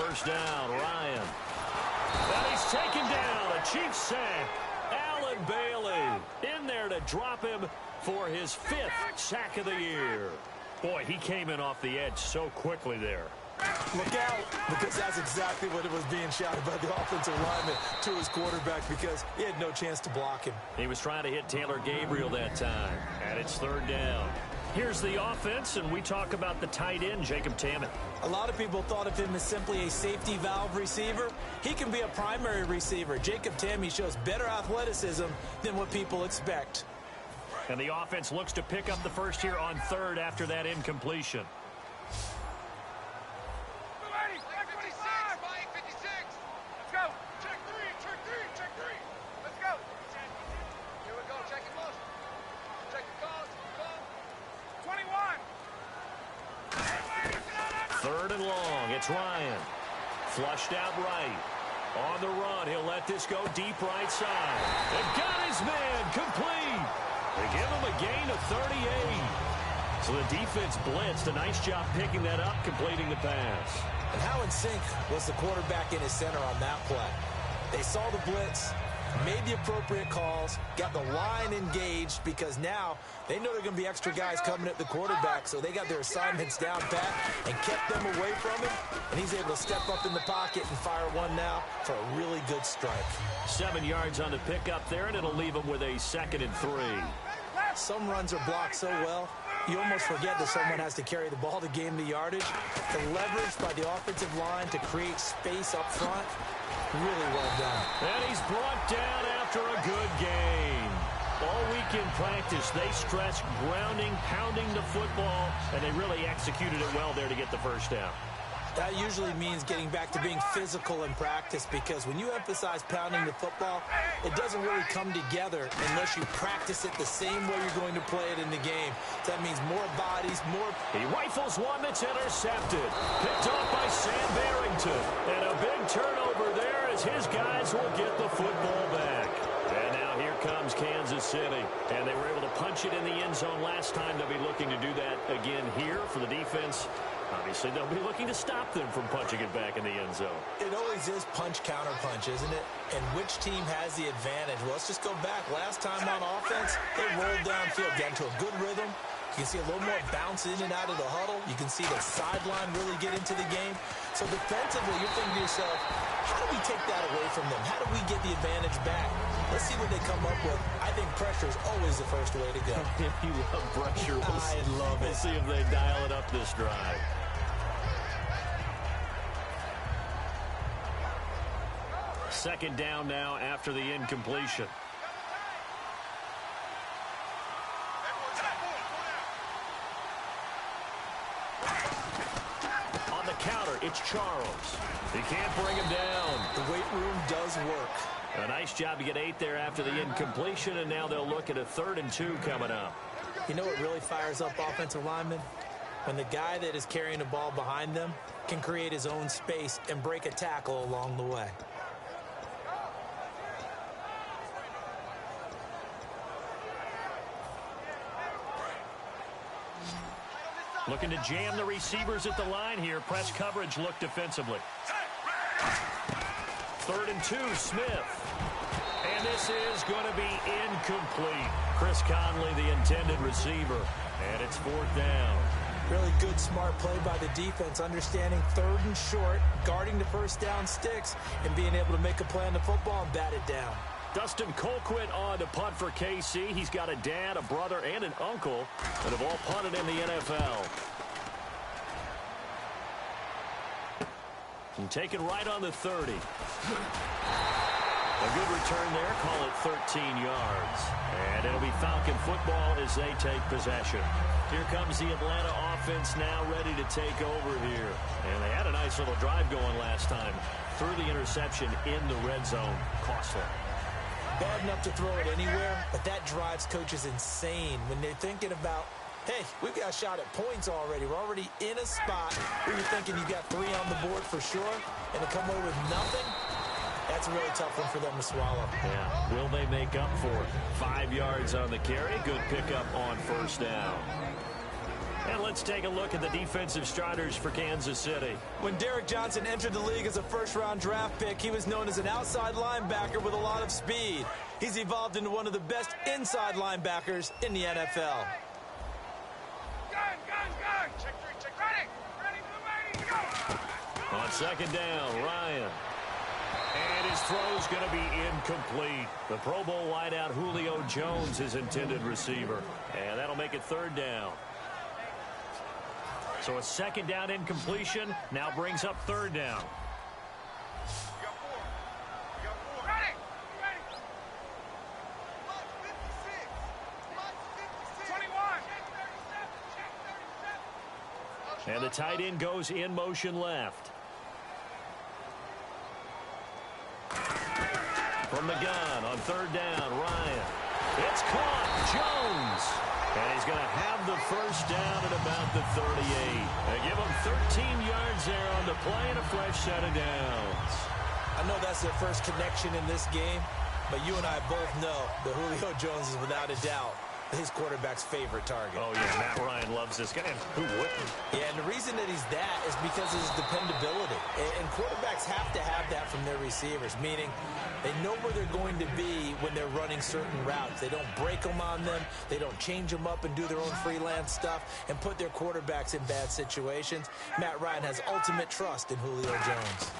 first down. Ryan. And he's taken down. A Chiefs sack. Allen Bailey in there to drop him for his 5th sack of the year. Boy, he came in off the edge so quickly there. Look out, because that's exactly what it was being shouted by the offensive lineman to his quarterback, because he had no chance to block him. He was trying to hit Taylor Gabriel that time, and it's 3rd down. Here's the offense, and we talk about the tight end, Jacob Tammett. A lot of people thought of him as simply a safety valve receiver. He can be a primary receiver. Jacob Tammett shows better athleticism than what people expect. And the offense looks to pick up the first here on 3rd after that incompletion. It's Ryan. Flushed out right. On the run, he'll let this go deep right side. And got his man complete. They give him a gain of 38. So the defense blitzed. A nice job picking that up, completing the pass. And how in sync was the quarterback in his center on that play? They saw the blitz, made the appropriate calls, got the line engaged, because now they know there are going to be extra guys coming at the quarterback, so they got their assignments down pat and kept them away from him, and he's able to step up in the pocket and fire one now for a really good strike. 7 yards on the pickup there, and it'll leave him with a 2nd and 3. Some runs are blocked so well, you almost forget that someone has to carry the ball to gain the yardage. The leverage by the offensive line to create space up front, really well done. And he's brought down after a good game. All week in practice, they stressed grounding, pounding the football, and they really executed it well there to get the first down. That usually means getting back to being physical in practice, because when you emphasize pounding the football, it doesn't really come together unless you practice it the same way you're going to play it in the game. That means more bodies, more... He rifles one that's intercepted. Picked off by Sam Barrington. And a big turnover there as his guys will get the football back. And now here comes Kansas City. And they were able to punch it in the end zone last time. They'll be looking to do that again here for the defense. Obviously, they'll be looking to stop them from punching it back in the end zone. It always is punch-counter-punch, isn't it? And which team has the advantage? Well, let's just go back. Last time on offense, they rolled downfield, got into a good rhythm. You can see a little more bounce in and out of the huddle. You can see the sideline really get into the game. So defensively, you're thinking to yourself, how do we take that away from them? How do we get the advantage back? Let's see what they come up with. I think pressure is always the first way to go. You love pressure. I love it. We'll see if they dial it up this drive. Second down now after the incompletion. On the counter, it's Charles. He can't bring him down. The weight room does work. A nice job to get 8 there after the incompletion, and now they'll look at a 3rd and 2 coming up. You know what really fires up offensive linemen? When the guy that is carrying the ball behind them can create his own space and break a tackle along the way. Looking to jam the receivers at the line here. Press coverage look defensively. 3rd and 2, Smith. And this is going to be incomplete. Chris Conley, the intended receiver. And it's 4th down. Really good, smart play by the defense, understanding 3rd and short, guarding the first down sticks, and being able to make a play on the football and bat it down. Dustin Colquitt on to punt for KC. He's got a dad, a brother, and an uncle that have all punted in the NFL. And taken right on the 30. A good return there. Call it 13 yards. And it'll be Falcon football as they take possession. Here comes the Atlanta offense now ready to take over here. And they had a nice little drive going last time. Threw the interception in the red zone. Costly. Bad enough to throw it anywhere, but that drives coaches insane when they're thinking about, hey, we've got a shot at points already. We're already in a spot where you're thinking you've got 3 on the board for sure, and to come away with nothing, that's a really tough one for them to swallow. Yeah, will they make up for it? 5 yards on the carry. Good pickup on first down. And let's take a look at the defensive starters for Kansas City. When Derek Johnson entered the league as a first-round draft pick, he was known as an outside linebacker with a lot of speed. He's evolved into one of the best inside linebackers in the NFL. On second down, Ryan. And his throw's going to be incomplete. The Pro Bowl wideout Julio Jones, his intended receiver. And that'll make it third down. So a second down incompletion now brings up third down. And the tight end goes in motion left. From the gun on third down, Ryan. It's caught. Jones. And he's going to have the first down at about the 38. They give him 13 yards there on the play and a fresh set of downs. I know that's their first connection in this game, but you and I both know that Julio Jones is without a doubt his quarterback's favorite target. Oh, yeah, Matt Ryan loves this guy. Who wouldn't? Yeah, and the reason that he's that is because of his dependability. And quarterbacks have to have that from their receivers, meaning they know where they're going to be when they're running certain routes. They don't break them on them. They don't change them up and do their own freelance stuff and put their quarterbacks in bad situations. Matt Ryan has ultimate trust in Julio Jones.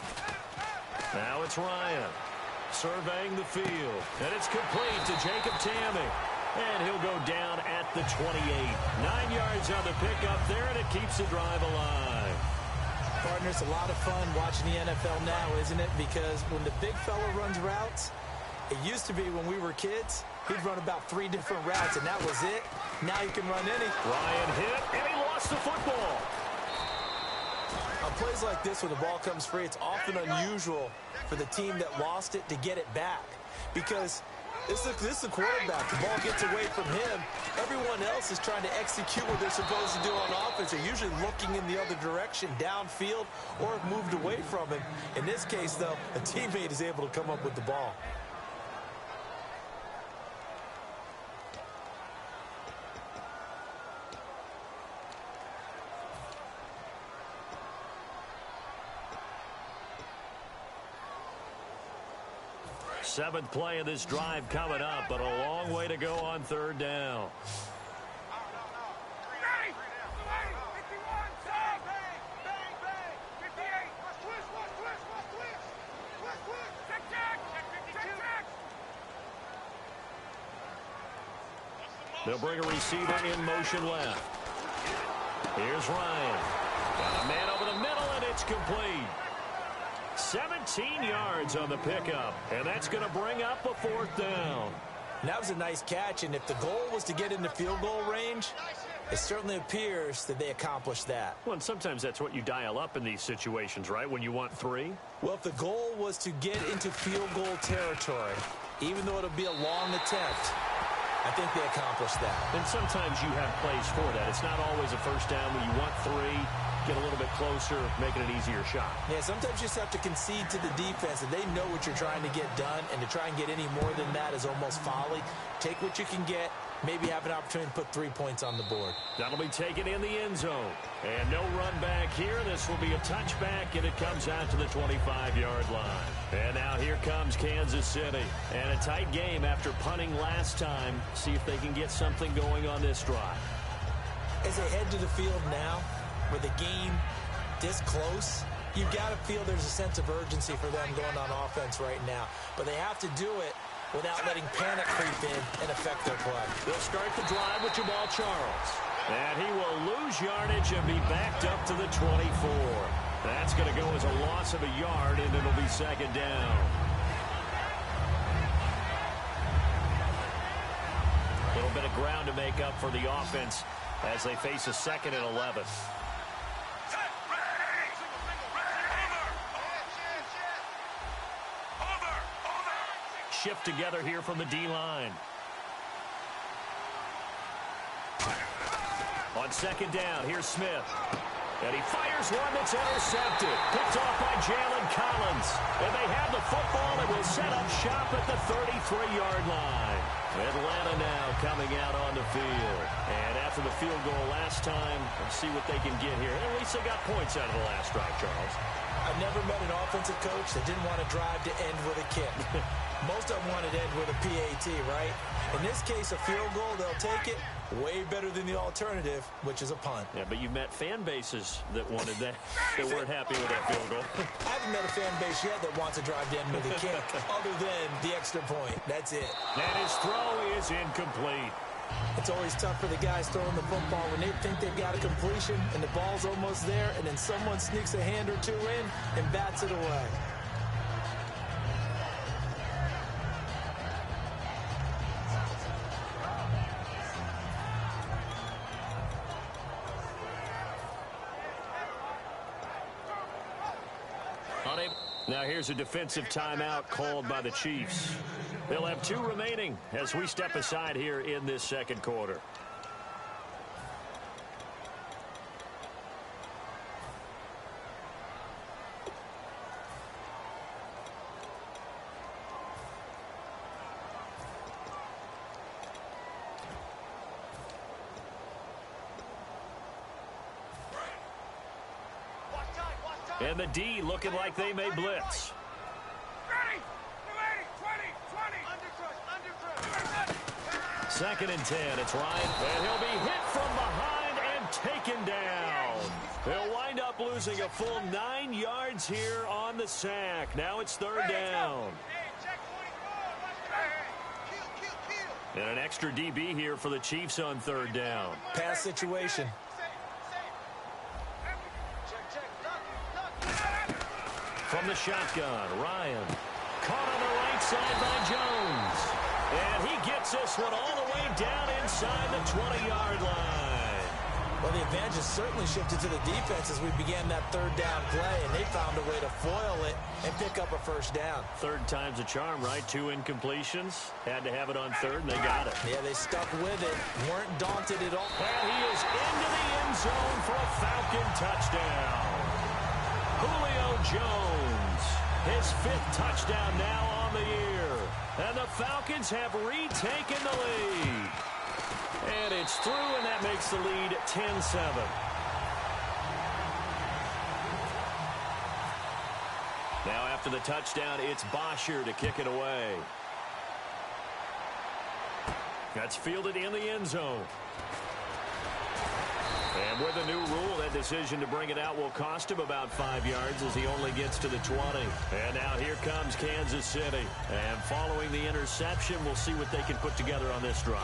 Now it's Ryan surveying the field. And it's complete to Jacob Tamme. And he'll go down at the 28. 9 yards on the pickup there, and it keeps the drive alive. Partner, it's a lot of fun watching the NFL now, isn't it? Because when the big fella runs routes, it used to be when we were kids, he'd run about 3 different routes, and that was it. Now he can run any. Ryan hit, and he lost the football. On plays like this, when the ball comes free, it's often unusual for the team that lost it to get it back. Because this is a quarterback. The ball gets away from him. Everyone else is trying to execute what they're supposed to do on offense. They're usually looking in the other direction, downfield, or moved away from him. In this case, though, a teammate is able to come up with the ball. Seventh play of this drive coming up, but a long way to go on third down. They'll bring a receiver in motion left. Here's Ryan. Got a man over the middle, and it's complete. 17 yards on the pickup, and that's going to bring up a fourth down. And that was a nice catch, and if the goal was to get into field goal range, it certainly appears that they accomplished that. Well, and sometimes that's what you dial up in these situations, right, when you want 3? Well, if the goal was to get into field goal territory, even though it'll be a long attempt, I think they accomplished that. And sometimes you have plays for that. It's not always a first down when you want 3. Get a little bit closer, making an easier shot. Yeah, sometimes you just have to concede to the defense, and they know what you're trying to get done, and to try and get any more than that is almost folly. Take what you can get, maybe have an opportunity to put 3 points on the board. That'll be taken in the end zone. And no run back here. This will be a touchback, and it comes out to the 25-yard line. And now here comes Kansas City. And a tight game after punting last time. See if they can get something going on this drive. As they head to the field now, with the game this close, you've got to feel there's a sense of urgency for them going on offense right now. But they have to do it without letting panic creep in and affect their play. They'll start the drive with Jamal Charles. And he will lose yardage and be backed up to the 24. That's going to go as a loss of a yard, and it'll be second down. A little bit of ground to make up for the offense as they face a 2nd and 11. Shift together here from the D-line. On second down, here's Smith. And he fires one that's intercepted. Picked off by Jalen Collins. And they have the football and will set up shop at the 33-yard line. Atlanta now coming out on the field. And after the field goal last time. Let's see what they can get here. At least they got points out of the last drive, Charles. I've never met an offensive coach that didn't want to drive to end with a kick. Most of them wanted to end with a PAT, right? In this case, a field goal, they'll take it. Way better than the alternative, which is a punt. Yeah, but you met fan bases that wanted that, that weren't happy with that field goal. I haven't met a fan base yet that wants to drive to end with a kick, other than the extra point. That's it. And his throw is incomplete. It's always tough for the guys throwing the football when they think they've got a completion and the ball's almost there, and then someone sneaks a hand or two in and bats it away. Now here's a defensive timeout called by the Chiefs. They'll have 2 remaining as we step aside here in this second quarter. And the D looking like they may blitz. Ready. 20. 2nd and 10. It's Ryan. And he'll be hit from behind and taken down. They'll wind up losing a full 9 yards here on the sack. Now it's 3rd down. And an extra DB here for the Chiefs on 3rd down. Pass situation. From the shotgun, Ryan. Caught on the right side by Jones. And he gets this one all the way down inside the 20-yard line. Well, the advantage has certainly shifted to the defense as we began that 3rd down play, and they found a way to foil it and pick up a 1st down. 3rd time's a charm, right? 2 incompletions. Had to have it on 3rd, and they got it. Yeah, they stuck with it. Weren't daunted at all. And he is into the end zone for a Falcon touchdown. Julio Jones, his 5th touchdown now on the year. And the Falcons have retaken the lead. And it's through, and that makes the lead 10-7. Now after the touchdown, it's Bosher to kick it away. That's fielded in the end zone. And with a new rule, that decision to bring it out will cost him about 5 yards as he only gets to the 20. And now here comes Kansas City. And following the interception, we'll see what they can put together on this drive.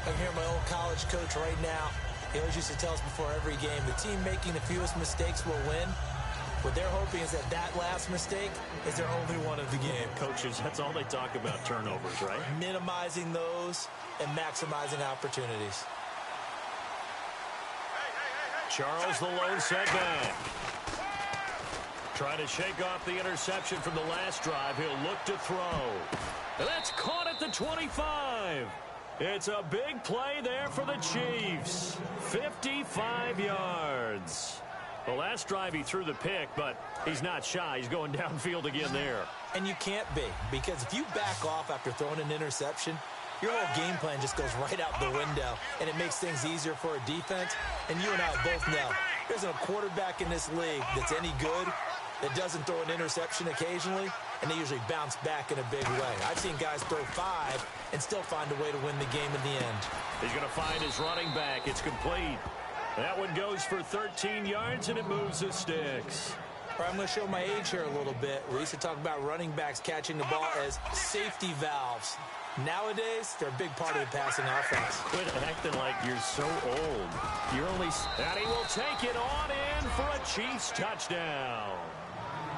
I can hear my old college coach right now. He always used to tell us before every game, the team making the fewest mistakes will win. What they're hoping is that that last mistake is their only one of the game. Coaches, that's all they talk about, turnovers, right? Minimizing those and maximizing opportunities. Charles, the lone setback. Trying to shake off the interception from the last drive. He'll look to throw. And that's caught at the 25. It's a big play there for the Chiefs. 55 yards. The last drive he threw the pick, but he's not shy. He's going downfield again there. And you can't be, because if you back off after throwing an interception, your whole game plan just goes right out the window, and it makes things easier for a defense. And you and I both know there's a quarterback in this league that's any good that doesn't throw an interception occasionally, and they usually bounce back in a big way. I've seen guys throw 5 and still find a way to win the game in the end. He's going to find his running back. It's complete. That one goes for 13 yards, and it moves the sticks. I'm going to show my age here a little bit. We used to talk about running backs catching the ball as safety valves. Nowadays, they're a big part of the passing offense. Quit acting like you're so old. You're only... And he will take it on in for a Chiefs touchdown.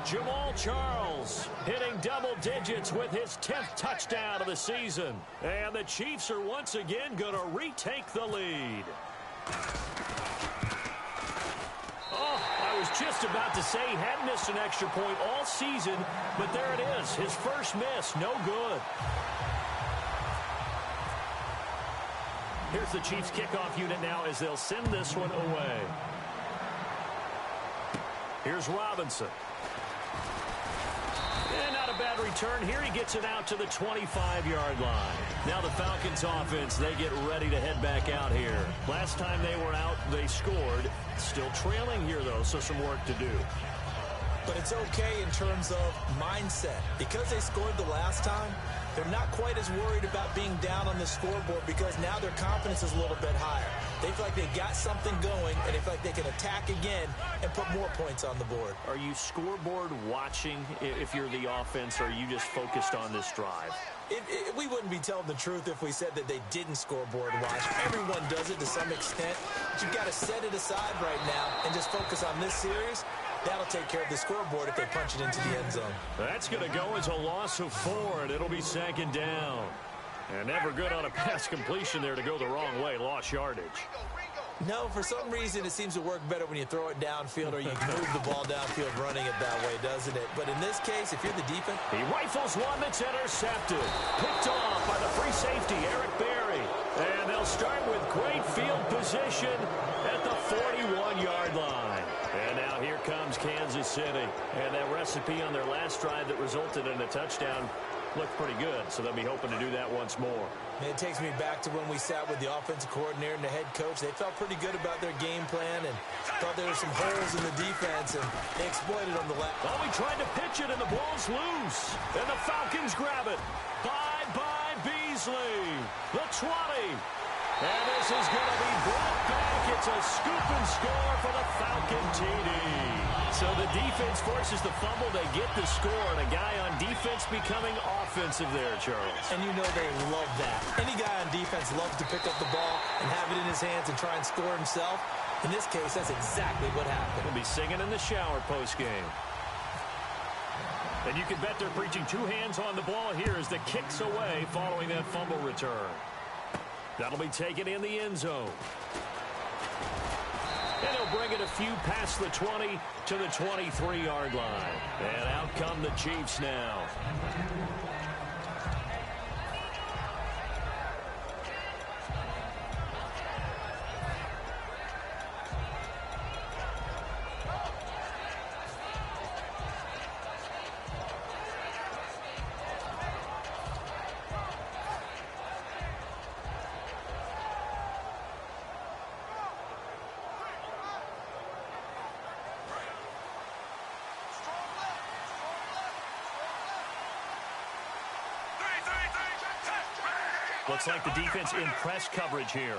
Jamal Charles hitting double digits with his 10th touchdown of the season. And the Chiefs are once again going to retake the lead. Oh, I was just about to say he hadn't missed an extra point all season, but there it is. His first miss, no good. Here's the Chiefs kickoff unit now as they'll send this one away. Here's Robinson. And not a bad return here. He gets it out to the 25-yard line. Now the Falcons offense, they get ready to head back out here. Last time they were out, they scored. Still trailing here, though, so some work to do. But it's okay in terms of mindset. Because they scored the last time, they're not quite as worried about being down on the scoreboard because now their confidence is a little bit higher. They feel like they got something going, and they feel like they can attack again and put more points on the board. Are you scoreboard watching if you're the offense, or are you just focused on this drive? We wouldn't be telling the truth if we said that they didn't scoreboard watch. Everyone does it to some extent. But you've got to set it aside right now and just focus on this series. That'll take care of the scoreboard if they punch it into the end zone. That's going to go as a loss of 4, and it'll be second down. And never good on a pass completion there to go the wrong way. Lost yardage. No, for some reason it seems to work better when you throw it downfield or you move the ball downfield running it that way, doesn't it? But in this case, if you're the defense... He rifles one that's intercepted. Picked off by the free safety, Eric Berry. And they'll start with great field position at the 41-yard line. And now here comes Kansas City. And that recipe on their last drive that resulted in a touchdown looked pretty good, so they'll be hoping to do that once more. It takes me back to when we sat with the offensive coordinator and the head coach. They felt pretty good about their game plan and thought there were some holes in the defense, and they exploited on the left. Oh, he tried to pitch it, and the ball's loose. And the Falcons grab it. Bye-bye, Beasley. The 20. And this is going to be brought back. It's a scoop and score for the Falcon TD. So the defense forces the fumble. They get the score, and a guy on defense becoming offensive there, Charles. And you know they love that. Any guy on defense loves to pick up the ball and have it in his hands and try and score himself. In this case, that's exactly what happened. He'll be singing in the shower post-game. And you can bet they're preaching 2 hands on the ball here as the kick's away following that fumble return. That'll be taken in the end zone. And he'll bring it a few past the 20 to the 23-yard line. And out come the Chiefs now. Looks like the defense in press coverage here.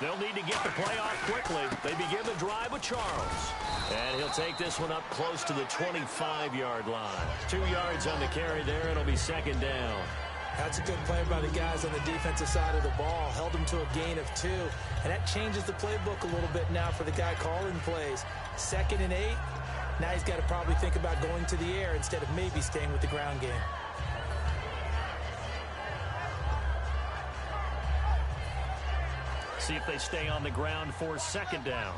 They'll need to get the play off quickly. They begin the drive with Charles. And he'll take this one up close to the 25-yard line. 2 yards on the carry there. It'll be second down. That's a good play by the guys on the defensive side of the ball. Held them to a gain of 2. And that changes the playbook a little bit now for the guy calling plays. 2nd and 8. Now he's got to probably think about going to the air instead of maybe staying with the ground game. See if they stay on the ground for second down.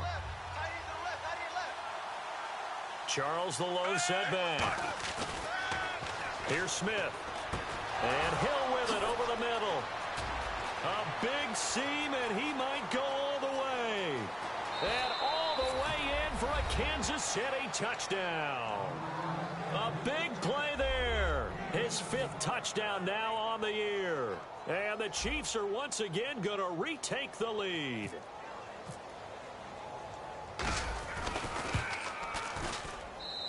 Charles, the low setback. Here's Smith. And Hill with it over the middle. A big seam, and he might go all the way. And all the way in for a Kansas City touchdown. A big play there. His 5th touchdown now on the year. And the Chiefs are once again going to retake the lead.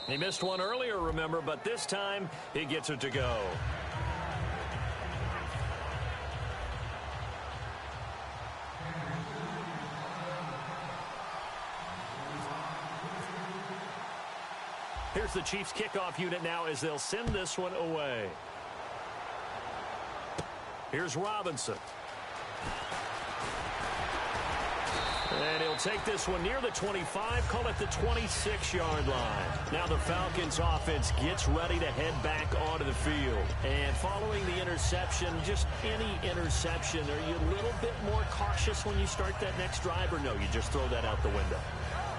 He missed one earlier, remember, but this time he gets it to go. Here's the Chiefs kickoff unit now as they'll send this one away. Here's Robinson. And he'll take this one near the 25, call it the 26-yard line. Now the Falcons offense gets ready to head back onto the field. And following the interception, just any interception, are you a little bit more cautious when you start that next drive, or no, you just throw that out the window?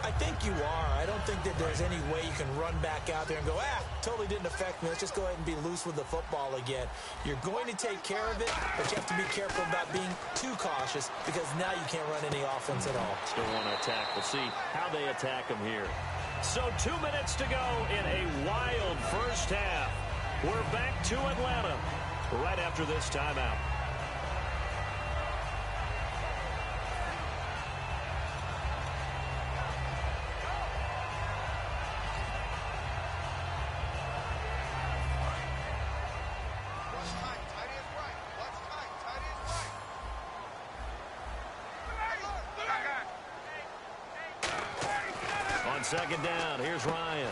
I think you are. I don't think that there's any way you can run back out there and go, totally didn't affect me. Let's just go ahead and be loose with the football again. You're going to take care of it, but you have to be careful about being too cautious because now you can't run any offense at all. Still want to attack. We'll see how they attack them here. So 2 minutes to go in a wild first half. We're back to Atlanta right after this timeout. Second down, here's Ryan.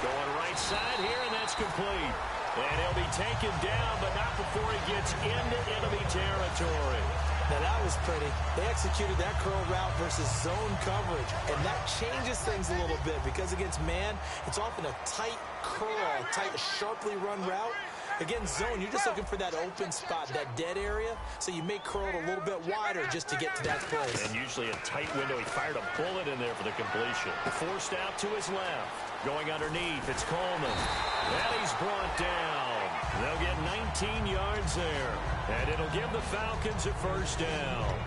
Going right side here, and that's complete. And he'll be taken down, but not before he gets into enemy territory. Now, that was pretty. They executed that curl route versus zone coverage, and that changes things a little bit because against man, it's often a tight curl, tight, sharply run route. Against zone, you're just looking for that open spot, that dead area, so you may curl it a little bit wider just to get to that place. And usually a tight window. He fired a bullet in there for the completion. Forced out to his left. Going underneath, it's Coleman. And he's brought down. They'll get 19 yards there. And it'll give the Falcons a first down.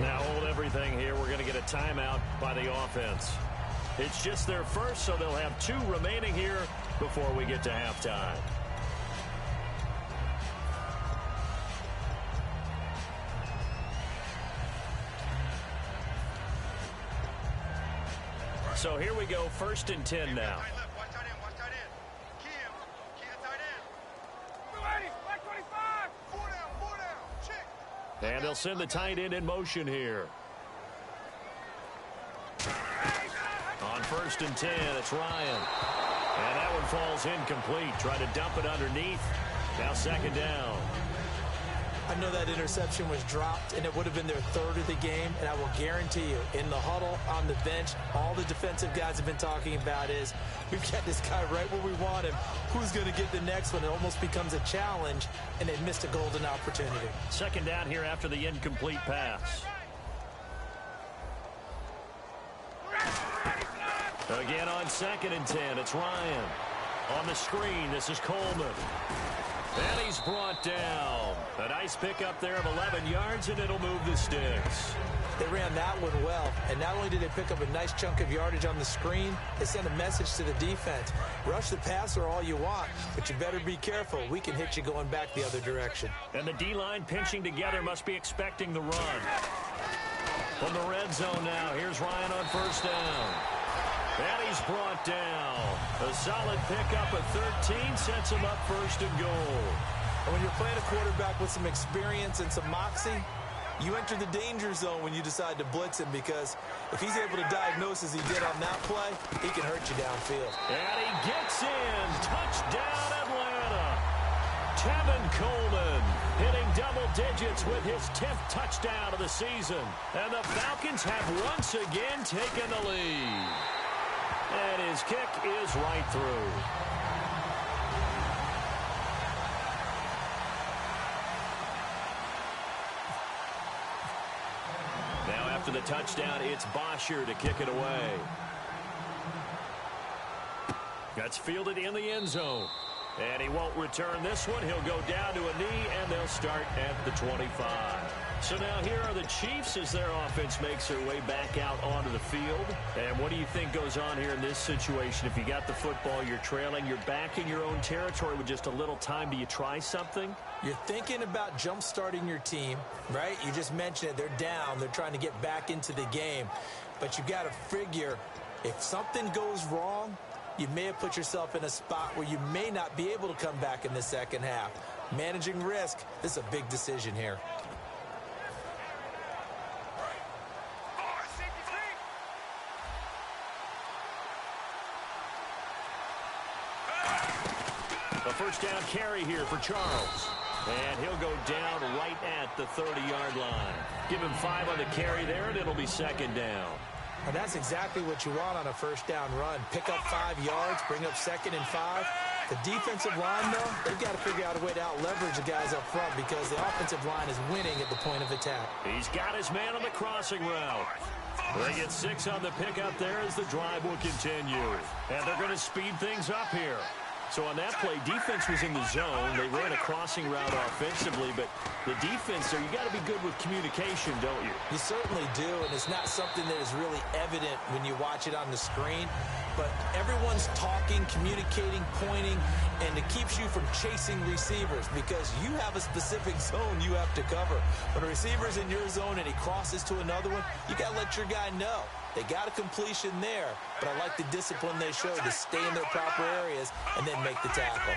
Now hold everything here. We're going to get a timeout by the offense. It's just their first, so they'll have 2 remaining here before we get to halftime. So here we go, 1st and 10 now. And they'll send the tight end in motion here. On 1st and 10, it's Ryan. And that one falls incomplete. Try to dump it underneath. Now 2nd down. I know that interception was dropped, and it would have been their 3rd of the game, and I will guarantee you, in the huddle, on the bench, all the defensive guys have been talking about is, we've got this guy right where we want him. Who's going to get the next one? It almost becomes a challenge, and they missed a golden opportunity. 2nd down here after the incomplete pass. Again on 2nd and 10, it's Ryan. On the screen, this is Coleman. And he's brought down. A nice pickup there of 11 yards, and it'll move the sticks. They ran that one well, and not only did they pick up a nice chunk of yardage on the screen, they sent a message to the defense. Rush the passer all you want, but you better be careful. We can hit you going back the other direction. And the D-line pinching together must be expecting the run. From the red zone now, here's Ryan on 1st down. And he's brought down. A solid pickup at 13 sets him up 1st and goal. And when you're playing a quarterback with some experience and some moxie, you enter the danger zone when you decide to blitz him, because if he's able to diagnose as he did on that play, he can hurt you downfield. And he gets in. Touchdown, Atlanta. Tevin Coleman hitting double digits with his 10th touchdown of the season. And the Falcons have once again taken the lead. And his kick is right through. Now after the touchdown, it's Bosher to kick it away. That's fielded in the end zone. And he won't return this one. He'll go down to a knee, and they'll start at the 25. So now here are the Chiefs as their offense makes their way back out onto the field. And what do you think goes on here in this situation? If you got the football, you're trailing, you're back in your own territory with just a little time. Do you try something? You're thinking about jump-starting your team, right? You just mentioned it. They're down. They're trying to get back into the game. But you got to figure, if something goes wrong, you may have put yourself in a spot where you may not be able to come back in the second half. Managing risk, this is a big decision here. A first down carry here for Charles. And he'll go down right at the 30-yard line. Give him 5 on the carry there, and it'll be 2nd down. And that's exactly what you want on a first down run. Pick up 5 yards, bring up 2nd and 5. The defensive line, though, they've got to figure out a way to out-leverage the guys up front because the offensive line is winning at the point of attack. He's got his man on the crossing route. They get 6 on the pickup there as the drive will continue. And they're going to speed things up here. So on that play, defense was in the zone. They ran a crossing route offensively, but the defense there, you got to be good with communication, don't you? You certainly do, and it's not something that is really evident when you watch it on the screen. but everyone's talking, communicating, pointing, and it keeps you from chasing receivers because you have a specific zone you have to cover. When a receiver's in your zone and he crosses to another one, you got to let your guy know. They got a completion there, but I like the discipline they showed to stay in their proper areas and then make the tackle.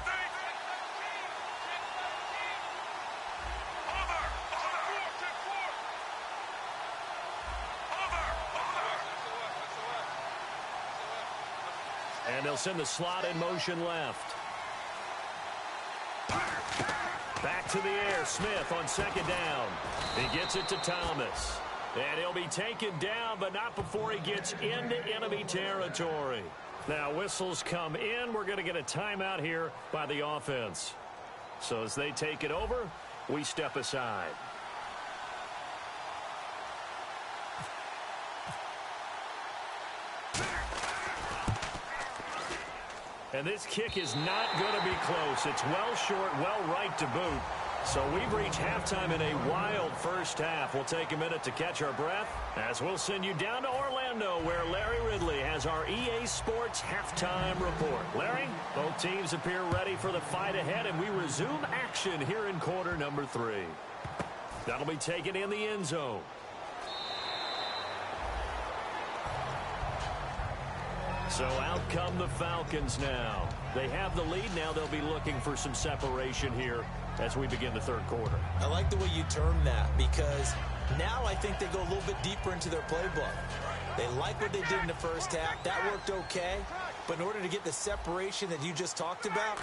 And they'll send the slot in motion left. Back to the air. Smith on second down. He gets it to Thomas. And he'll be taken down, but not before he gets into enemy territory. Now, whistles come in. We're going to get a timeout here by the offense. So as they take it over, we step aside. And this kick is not going to be close. It's well short, well right to boot. So we've reached halftime in a wild first half. We'll take a minute to catch our breath as we'll send you down to Orlando where Larry Ridley has our EA Sports halftime report. Larry, both teams appear ready for the fight ahead, and we resume action here in quarter number 3. That'll be taken in the end zone. So out come the Falcons now. They have the lead. Now they'll be looking for some separation here as we begin the third quarter. I like the way you term that because now I think they go a little bit deeper into their playbook. They like what they did in the first half. That worked okay. But in order to get the separation that you just talked about,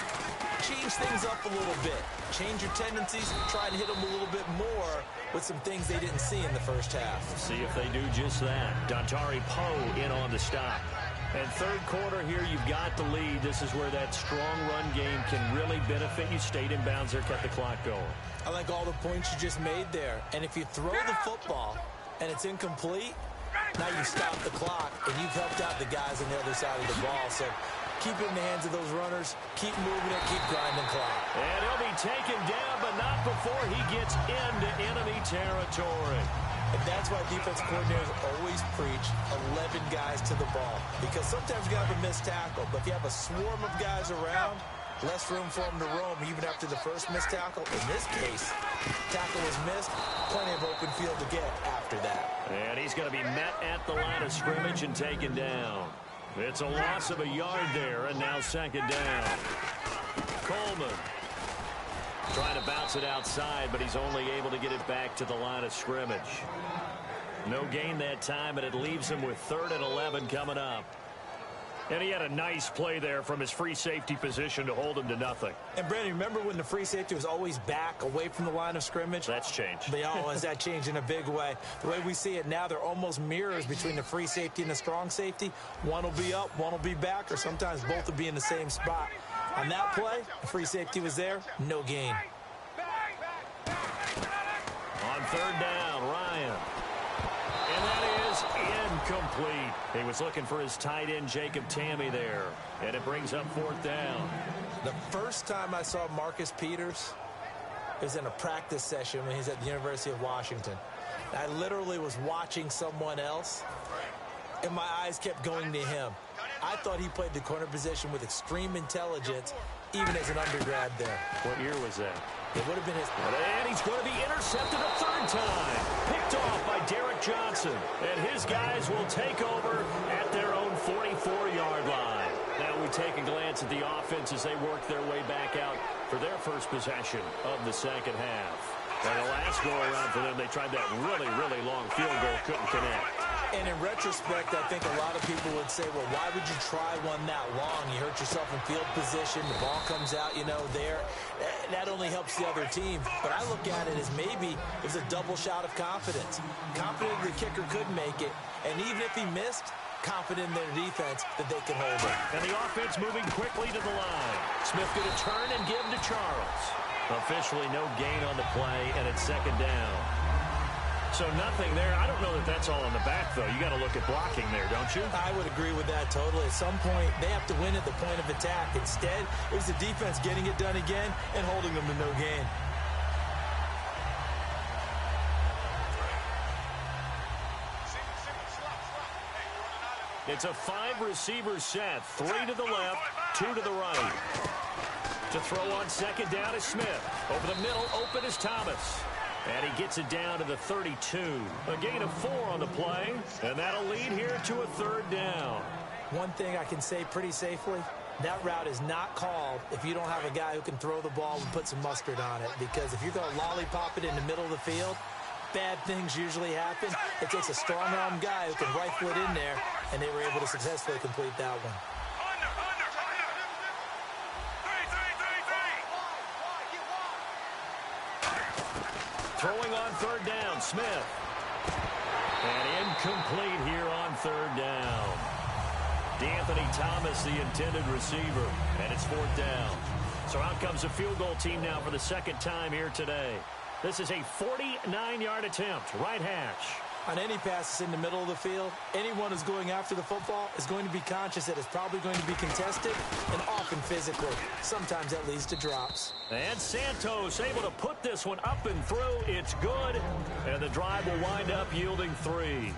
change things up a little bit. Change your tendencies. Try and hit them a little bit more with some things they didn't see in the first half. See if they do just that. Dontari Poe in on the stop. And third quarter here, you've got the lead. This is where that strong run game can really benefit you. Stayed in bounds there, kept the clock going. I like all the points you just made there. And if you throw the football and it's incomplete, now you stop the clock and you've helped out the guys on the other side of the ball. So keep it in the hands of those runners. Keep moving it. Keep grinding clock. And he'll be taken down, but not before he gets into enemy territory. And that's why defense coordinators always preach 11 guys to the ball. Because sometimes you got to have a missed tackle. But if you have a swarm of guys around, less room for them to roam even after the first missed tackle. In this case, tackle was missed. Plenty of open field to get after that. And he's going to be met at the line of scrimmage and taken down. It's a loss of a yard there, and now second down. Coleman trying to bounce it outside, but he's only able to get it back to the line of scrimmage. No gain that time, and it leaves him with 3rd and 11 coming up. And he had a nice play there from his free safety position to hold him to nothing. And, Brandon, remember when the free safety was always back away from the line of scrimmage? That's changed. That changed in a big way. The way we see it now, they're almost mirrors between the free safety and the strong safety. One will be up, one will be back, or sometimes both will be in the same spot. On that play, the free safety was there, no gain. On 3rd down, Ryan. And that is incomplete. He was looking for his tight end, Jacob Tamme, there. And it brings up 4th down. The first time I saw Marcus Peters was in a practice session when he was at the University of Washington. I literally was watching someone else, and my eyes kept going to him. I thought he played the corner position with extreme intelligence, even as an undergrad there. What year was that? It would have been his. And he's going to be intercepted a 3rd time. Picked off by Derek Johnson. And his guys will take over at their own 44-yard line. Now we take a glance at the offense as they work their way back out for their first possession of the second half. And the last go-around for them, they tried that really, really long field goal, couldn't connect. And in retrospect, I think a lot of people would say, well, why would you try one that long? You hurt yourself in field position. The ball comes out, there. That only helps the other team. But I look at it as maybe it was a double shot of confidence. Confident the kicker could make it. And even if he missed, confident in their defense that they can hold it. And the offense moving quickly to the line. Smith going to turn and give to Charles. Officially no gain on the play, and it's 2nd down. So nothing there. I don't know that that's all in the back, though. You got to look at blocking there, don't you? I would agree with that totally. At some point, they have to win at the point of attack. Instead, it was the defense getting it done again and holding them to no gain. It's a 5-receiver set. 3 to the left, 2 to the right. To throw on second down is Smith. Over the middle, open is Thomas. And he gets it down to the 32. A gain of 4 on the play. And that'll lead here to a 3rd down. One thing I can say pretty safely, that route is not called if you don't have a guy who can throw the ball and put some mustard on it. Because if you're going to lollipop it in the middle of the field, bad things usually happen. It takes a strong-arm guy who can rifle it in there, and they were able to successfully complete that one. Throwing on 3rd down, Smith. And incomplete here on 3rd down. D'Anthony Thomas, the intended receiver, and it's 4th down. So out comes a field goal team now for the 2nd time here today. This is a 49-yard attempt, right hash. On any passes in the middle of the field, anyone who's going after the football is going to be conscious that it's probably going to be contested and often physical. Sometimes that leads to drops. And Santos able to put this one up and through. It's good. And the drive will wind up yielding 3.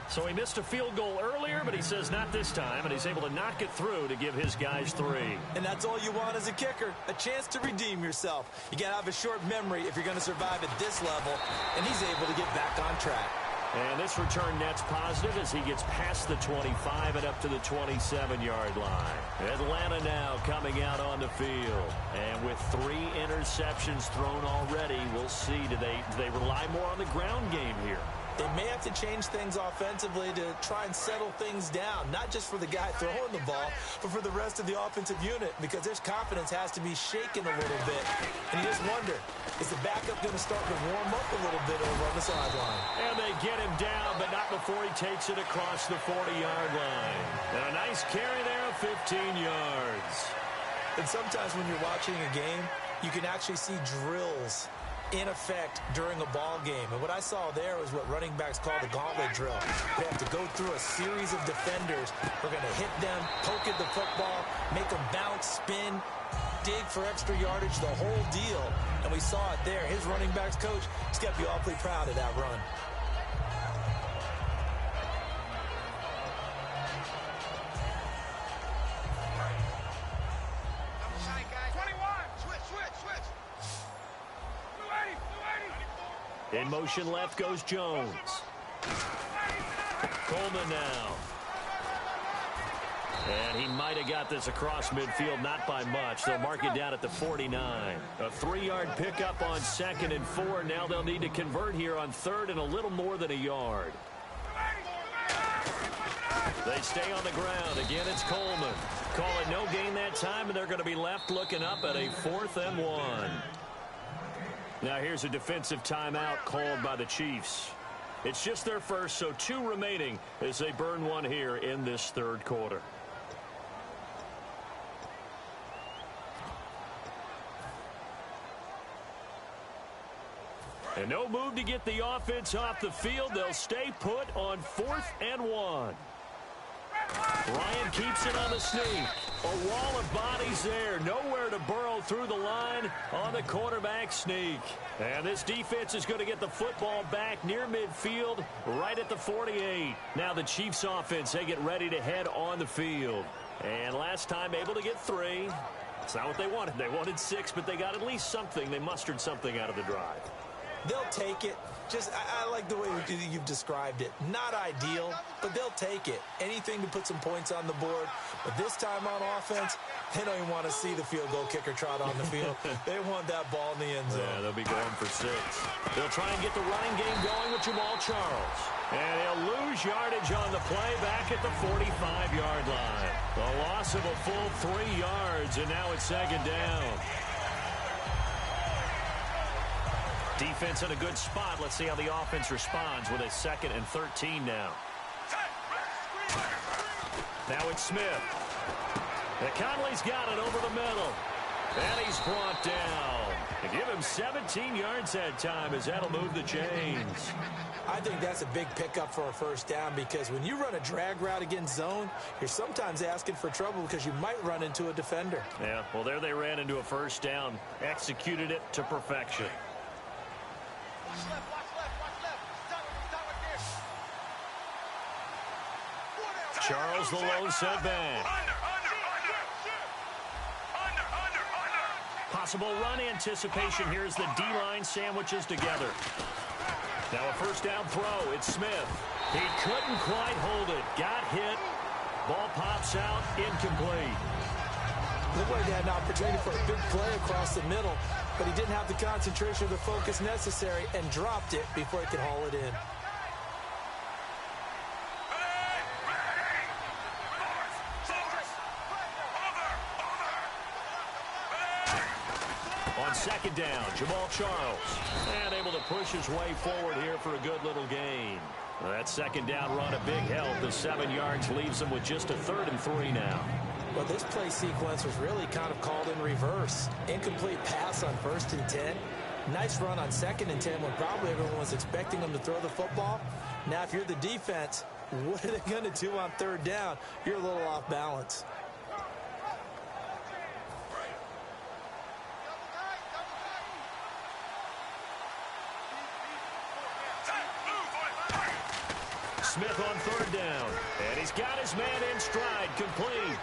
So he missed a field goal earlier, but he says not this time, and he's able to knock it through to give his guys 3. And that's all you want as a kicker, a chance to redeem yourself. You got to have a short memory if you're going to survive at this level, and he's able to get back on track. And this return net's positive as he gets past the 25 and up to the 27-yard line. Atlanta now coming out on the field. And with 3 interceptions thrown already, we'll see. Do they rely more on the ground game here? They may have to change things offensively to try and settle things down, not just for the guy throwing the ball, but for the rest of the offensive unit, because their confidence has to be shaken a little bit. And you just wonder, is the backup going to start to warm up a little bit over on the sideline? And they get him down, but not before he takes it across the 40-yard line. And a nice carry there of 15 yards. And sometimes when you're watching a game, you can actually see drills in effect during a ball game. And what I saw there was what running backs call the gauntlet drill. They have to go through a series of defenders. We're going to hit them, poke at the football, make them bounce, spin, dig for extra yardage, the whole deal. And we saw it there. His running backs coach has got to be awfully proud of that run. In motion left goes Jones. Coleman now. And he might have got this across midfield, not by much. They'll mark it down at the 49. A 3-yard pickup on 2nd and 4. Now they'll need to convert here on 3rd and a little more than a yard. They stay on the ground. Again, it's Coleman. Call it no gain that time, and they're going to be left looking up at a 4th and 1. Now here's a defensive timeout called by the Chiefs. It's just their first, so 2 remaining as they burn one here in this 3rd quarter. And no move to get the offense off the field. They'll stay put on 4th and 1. Ryan keeps it on the sneak. A wall of bodies there. Nowhere to burrow through the line on the quarterback sneak. And this defense is going to get the football back near midfield, right at the 48. Now the Chiefs offense, they get ready to head on the field. And last time able to get 3. It's not what they wanted. They wanted 6, but they got at least something. They mustered something out of the drive. They'll take it. I like the way you've described it. Not ideal, but they'll take it. Anything to put some points on the board. But this time on offense, they don't even want to see the field goal kicker trot on the field. They want that ball in the end zone. Yeah, they'll be going for 6. They'll try and get the running game going with Jamal Charles. And he'll lose yardage on the play back at the 45-yard line. A loss of a full 3 yards, and now it's 2nd down. Defense in a good spot. Let's see how the offense responds with a 2nd and 13 now. Now it's Smith. And Conley's got it over the middle. And he's brought down. And give him 17 yards that time as that'll move the chains. I think that's a big pickup for a 1st down because when you run a drag route against zone, you're sometimes asking for trouble because you might run into a defender. Yeah, well, there they ran into a 1st down. Executed it to perfection. Watch left, watch left, watch left. Stop right there. Charles the lone setback. Possible run anticipation here as the D-line sandwiches together. Now a first down throw. It's Smith. He couldn't quite hold it. Got hit. Ball pops out. Incomplete. Looked like he had an opportunity for a big play across the middle, but he didn't have the concentration or the focus necessary and dropped it before he could haul it in. On second down, Jamal Charles. And able to push his way forward here for a good little gain. Well, that second down run a big help. The 7 yards leaves him with just a 3rd and 3 now. Well, this play sequence was really kind of called in reverse. Incomplete pass on 1st and 10. Nice run on 2nd and 10 when probably everyone was expecting him to throw the football. Now, if you're the defense, what are they going to do on 3rd down? You're a little off balance. Smith on 3rd down. And he's got his man in stride, complete.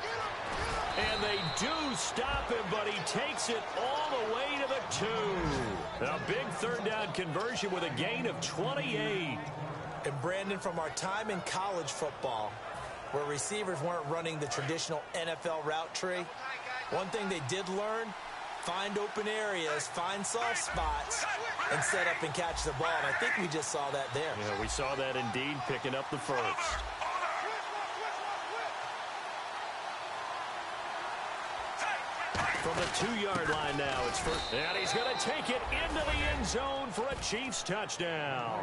And they do stop him, but he takes it all the way to the 2. A big 3rd down conversion with a gain of 28. And Brandon, from our time in college football, where receivers weren't running the traditional NFL route tree, one thing they did learn, find open areas, find soft spots, and set up and catch the ball. And I think we just saw that there. Yeah, we saw that indeed, picking up the first. From the 2-yard line now, it's first. And he's going to take it into the end zone for a Chiefs touchdown.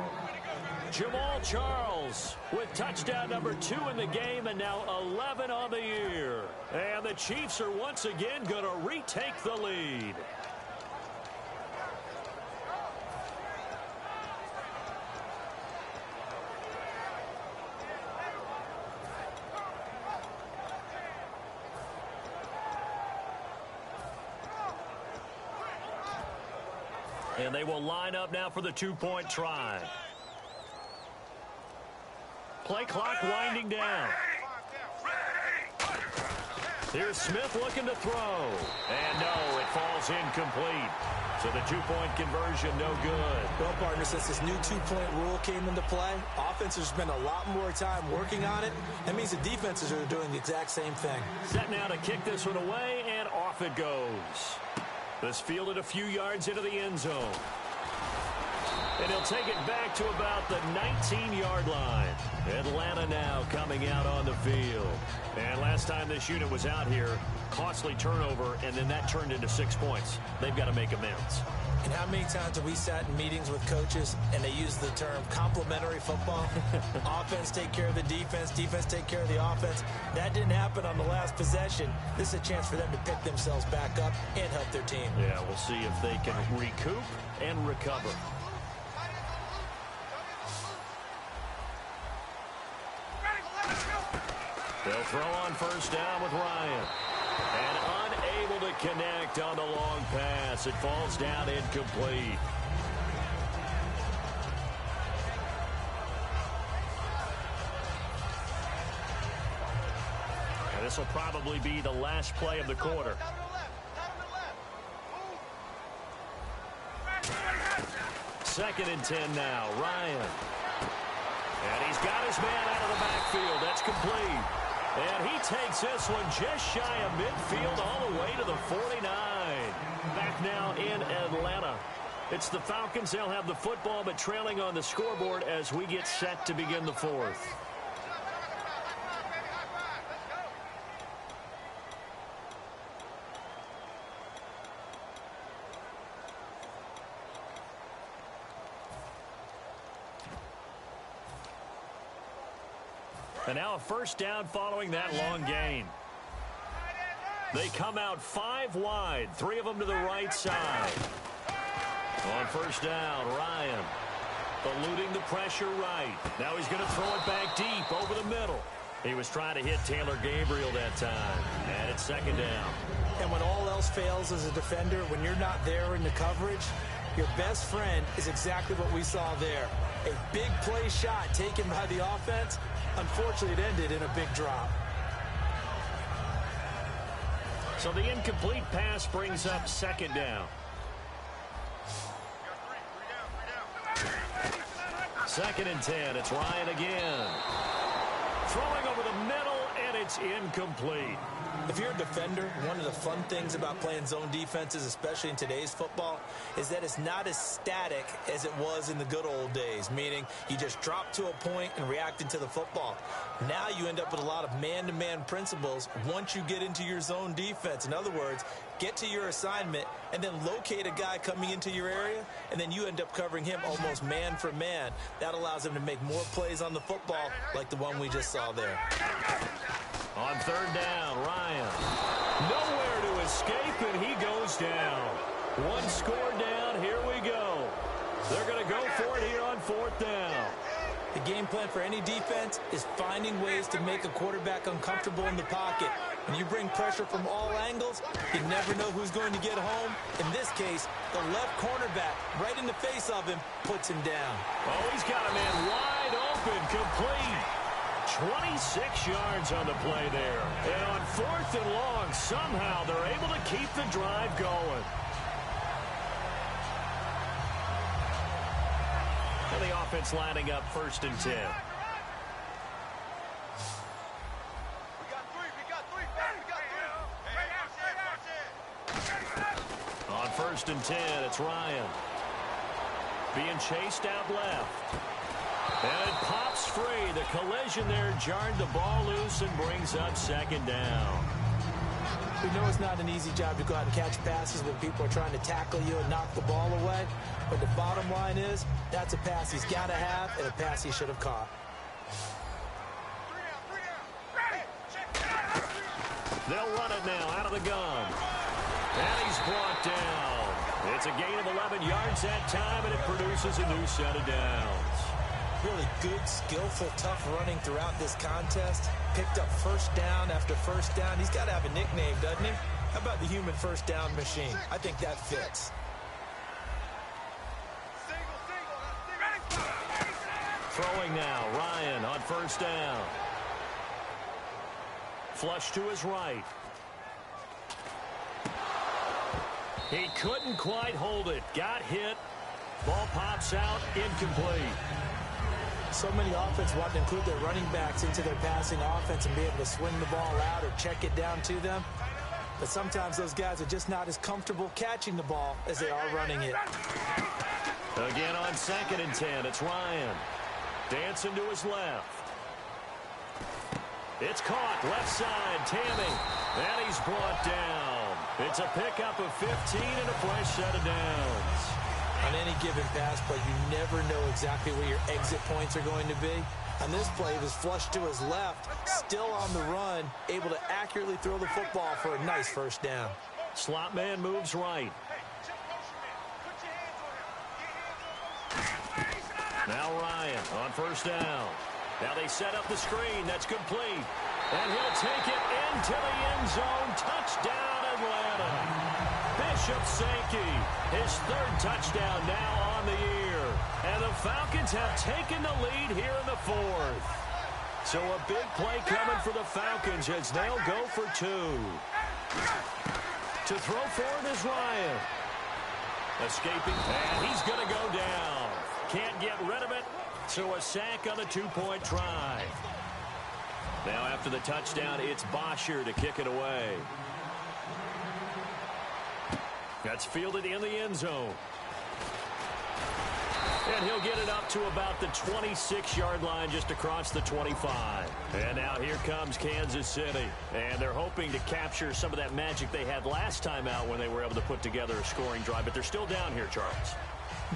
Jamal Charles with touchdown number 2 in the game and now 11 on the year. And the Chiefs are once again going to retake the lead. And they will line up now for the 2-point try. Play clock winding down. Here's Smith looking to throw. And no, it falls incomplete. So the 2-point conversion, no good. Well, partner, since this new 2-point rule came into play, offenses spend a lot more time working on it. That means the defenses are doing the exact same thing. Set now to kick this one away, and off it goes. This fielded a few yards into the end zone. And he'll take it back to about the 19-yard line. Atlanta now coming out on the field. And last time this unit was out here, costly turnover, and then that turned into 6 points. They've got to make amends. And how many times have we sat in meetings with coaches and they use the term complementary football? Offense take care of the defense, defense take care of the offense. That didn't happen on the last possession. This is a chance for them to pick themselves back up and help their team. Yeah, we'll see if they can recoup and recover. They'll throw on first down with Ryan. And unable to connect on the long pass. It falls down incomplete. And this will probably be the last play of the quarter. Second and 10 now. Ryan. And he's got his man out of the backfield. That's complete. And he takes this one just shy of midfield all the way to the 49. Back now in Atlanta. It's the Falcons. They'll have the football, but trailing on the scoreboard as we get set to begin the fourth. And now a first down following that long gain. They come out 5 wide, 3 of them to the right side. On first down, Ryan eluding the pressure right. Now he's going to throw it back deep over the middle. He was trying to hit Taylor Gabriel that time. And it's second down. And when all else fails as a defender, when you're not there in the coverage, Your best friend is exactly what we saw there. A big play shot taken by the offense. Unfortunately, it ended in a big drop. So the incomplete pass brings up second down. Second and 10. It's Ryan again. Throwing over the middle, and it's incomplete. If you're a defender, one of the fun things about playing zone defenses, especially in today's football, is that it's not as static as it was in the good old days, meaning you just drop to a point and react into the football. Now you end up with a lot of man-to-man principles once you get into your zone defense. In other words, get to your assignment and then locate a guy coming into your area, and then you end up covering him almost man for man. That allows him to make more plays on the football like the one we just saw there. On third down, Ryan. Nowhere to escape, and he goes down. One score down, here we go. They're going to go for it here on fourth down. The game plan for any defense is finding ways to make a quarterback uncomfortable in the pocket. When you bring pressure from all angles, you never know who's going to get home. In this case, the left cornerback, right in the face of him, puts him down. Oh, he's got a man wide open, complete. 26 yards on the play there. And on fourth and long, somehow they're able to keep the drive going. And the offense lining up first and 10. On first and 10, it's Ryan. Being chased out left. And it pops free. The collision there jarred the ball loose and brings up second down. We know it's not an easy job to go out and catch passes when people are trying to tackle you and knock the ball away. But the bottom line is, that's a pass he's got to have and a pass he should have caught. They'll run it now out of the gun. And he's brought down. It's a gain of 11 yards that time, and it produces a new set of downs. Really good, skillful, tough running throughout this contest. Picked up first down after first down. He's got to have a nickname, doesn't he? How about the human first down machine? I think that fits. Throwing now, Ryan on first down. Flush to his right. He couldn't quite hold it. Got hit. Ball pops out, incomplete. So many offenses want to include their running backs into their passing offense and be able to swing the ball out or check it down to them. But sometimes those guys are just not as comfortable catching the ball as they are running it. Again on second and 10, it's Ryan. Dancing to his left. It's caught, left side, Tammy. And he's brought down. It's a pickup of 15 and a fresh set of downs. On any given pass play, you never know exactly where your exit points are going to be. On this play, he was flushed to his left, still on the run, able to accurately throw the football for a nice first down. Slot man moves right. Now Ryan on first down. Now they set up the screen. That's complete. And he'll take it into the end zone. Touchdown, Atlanta. Bishop Sankey, his third touchdown now on the year. And the Falcons have taken the lead here in the fourth. So a big play coming for the Falcons as they'll go for two. To throw for it is Ryan. Escaping, and he's going to go down. Can't get rid of it, so a sack on the two-point try. Now after the touchdown, it's Bosher to kick it away. That's fielded in the end zone. And he'll get it up to about the 26-yard line just across the 25. And now here comes Kansas City. And they're hoping to capture some of that magic they had last time out when they were able to put together a scoring drive. But they're still down here, Charles.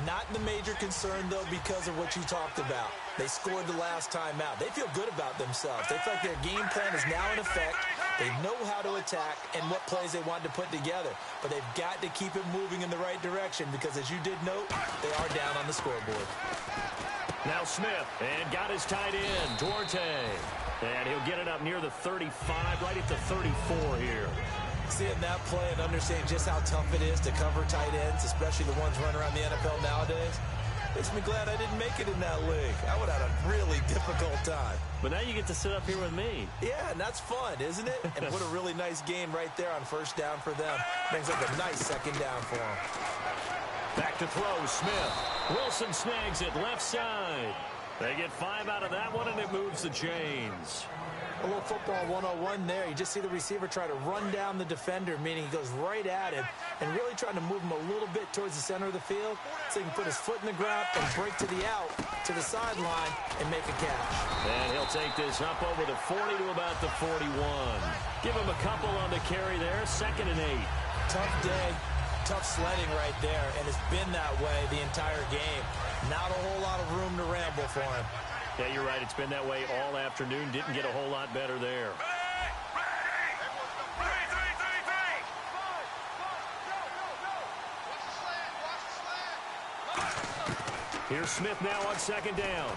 Not the major concern, though, because of what you talked about. They scored the last time out. They feel good about themselves. They feel like their game plan is now in effect. They know how to attack and what plays they want to put together. But they've got to keep it moving in the right direction because, as you did note, they are down on the scoreboard. Now Smith, and got his tight end, Duarte. And he'll get it up near the 35, right at the 34 here. Seeing that play and understanding just how tough it is to cover tight ends, especially the ones running around the NFL nowadays, makes me glad I didn't make it in that league. I would have had a really difficult time. But now you get to sit up here with me. Yeah, and that's fun, isn't it? And what a really nice game right there on first down for them. Brings up a nice second down for them. Back to throw, Smith. Wilson snags it left side. They get 5 out of that one, and it moves the chains. A little football 101 there. You just see the receiver try to run down the defender, meaning he goes right at him and really trying to move him a little bit towards the center of the field so he can put his foot in the ground and break to the out, to the sideline, and make a catch. And he'll take this up over the 40 to about the 41. Give him a couple on the carry there. 2nd and 8. Tough day, tough sledding right there, and it's been that way the entire game. Not a whole lot of room to ramble for him. Yeah, you're right. It's been that way all afternoon. Didn't get a whole lot better there. Here's Smith now on 2nd down.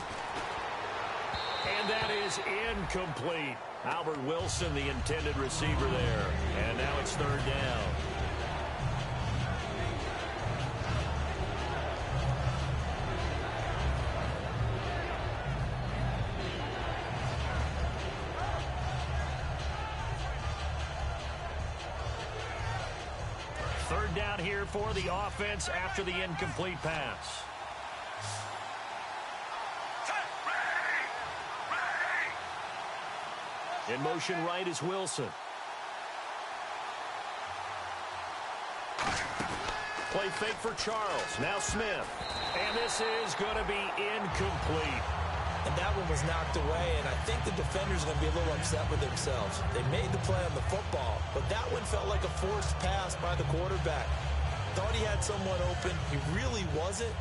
And that is incomplete. Albert Wilson, the intended receiver there. And now it's 3rd down. Third down here for the offense after the incomplete pass. In motion right is Wilson. Play fake for Charles. Now Smith. And this is going to be incomplete. And that one was knocked away, and I think the defender's going to be a little upset with themselves. They made the play on the football, but that one felt like a forced pass by the quarterback. Thought he had someone open. He really wasn't.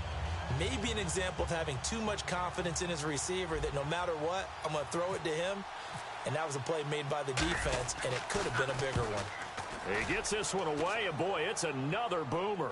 Maybe an example of having too much confidence in his receiver that no matter what, I'm going to throw it to him. And that was a play made by the defense, and it could have been a bigger one. He gets this one away, and boy, it's another boomer.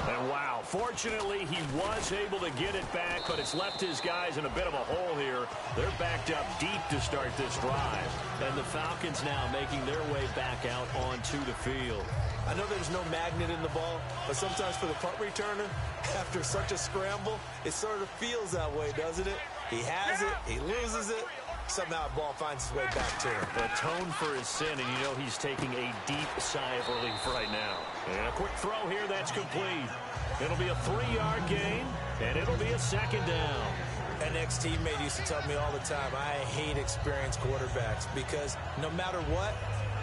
And wow, fortunately, he was able to get it back, but it's left his guys in a bit of a hole here. They're backed up deep to start this drive. And the Falcons now making their way back out onto the field. I know there's no magnet in the ball, but sometimes for the punt returner, after such a scramble, it sort of feels that way, doesn't it? He has it, he loses it. Somehow the ball finds its way back to him. Atone for his sin, and you know he's taking a deep sigh of relief right now. And a quick throw here, that's complete. It'll be a 3-yard gain, and it'll be a 2nd down. An ex-teammate used to tell me all the time, I hate experienced quarterbacks because no matter what,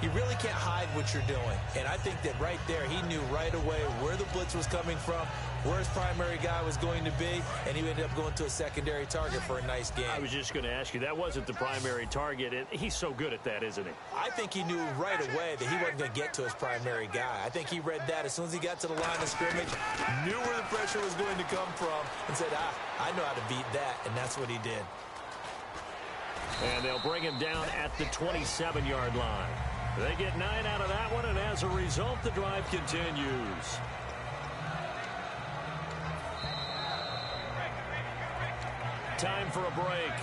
you really can't hide what you're doing. And I think that right there, he knew right away where the blitz was coming from, where his primary guy was going to be, and he ended up going to a secondary target for a nice game. I was just going to ask you, that wasn't the primary target, and he's so good at that, isn't he? I think he knew right away that he wasn't going to get to his primary guy. I think he read that as soon as he got to the line of scrimmage, knew where the pressure was going to come from, and said, I know how to beat that, and that's what he did. And they'll bring him down at the 27-yard line. They get 9 out of that one, and as a result, the drive continues. Time for a break.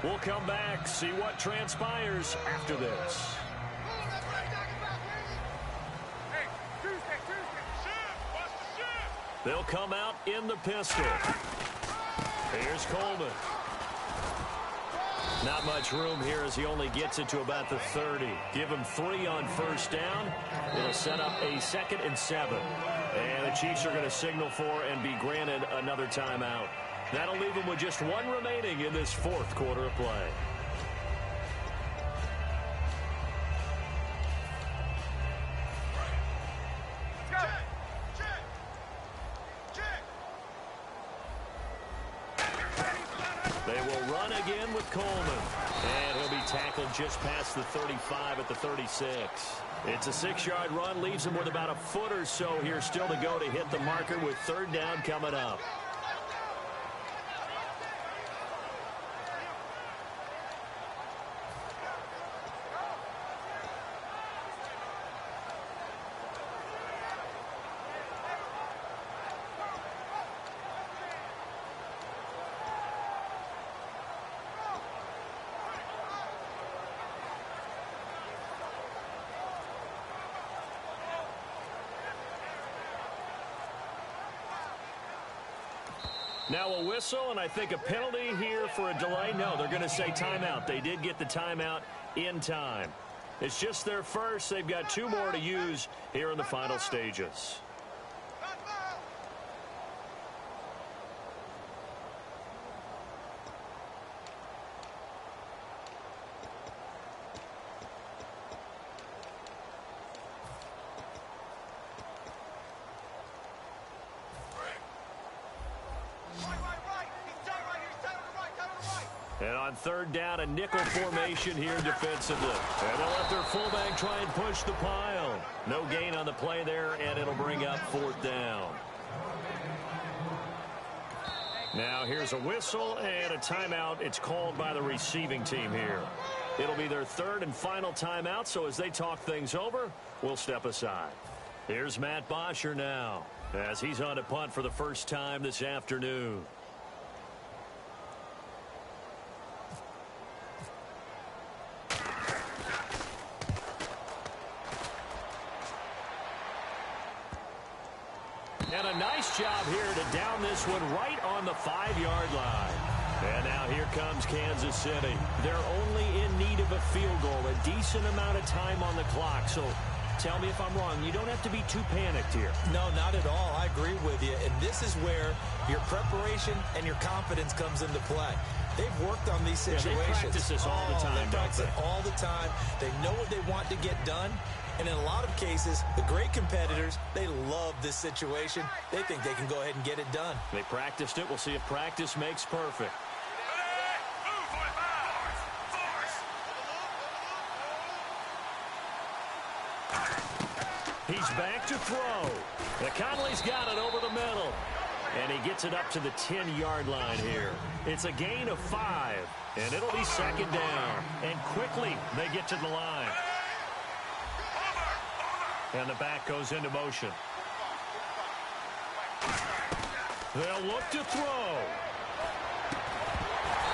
We'll come back, see what transpires after this. They'll come out in the pistol. Here's Coleman. Not much room here as he only gets it to about the 30. Give him 3 on first down. It'll set up a 2nd and 7. And the Chiefs are going to signal for and be granted another timeout. That'll leave them with just 1 remaining in this 4th quarter of play. They will run again with Coleman. And he'll be tackled just past the 35 at the 36. It's a 6-yard run, leaves him with about a foot or so here still to go to hit the marker with 3rd down coming up. Now a whistle, and I think a penalty here for a delay. No, they're going to say timeout. They did get the timeout in time. It's just their first. They've got 2 more to use here in the final stages. And on 3rd down, a nickel formation here defensively. And they'll let their fullback try and push the pile. No gain on the play there, and it'll bring up 4th down. Now here's a whistle and a timeout. It's called by the receiving team here. It'll be their 3rd and final timeout, so as they talk things over, we'll step aside. Here's Matt Bosher now, as he's on to punt for the first time this afternoon. And a nice job here to down this one right on the 5-yard line. And now here comes Kansas City. They're only in need of a field goal, a decent amount of time on the clock. So tell me if I'm wrong. You don't have to be too panicked here. No, not at all. I agree with you. And this is where your preparation and your confidence comes into play. They've worked on these situations. Yeah, they practice this all the time. They practice it all the time. They know what they want to get done. And in a lot of cases, the great competitors, they love this situation. They think they can go ahead and get it done. They practiced it. We'll see if practice makes perfect. He's back to throw. Conley's got it over the middle. And he gets it up to the 10-yard line here. It's a gain of 5. And it'll be 2nd down. And quickly, they get to the line. And the back goes into motion. They'll look to throw.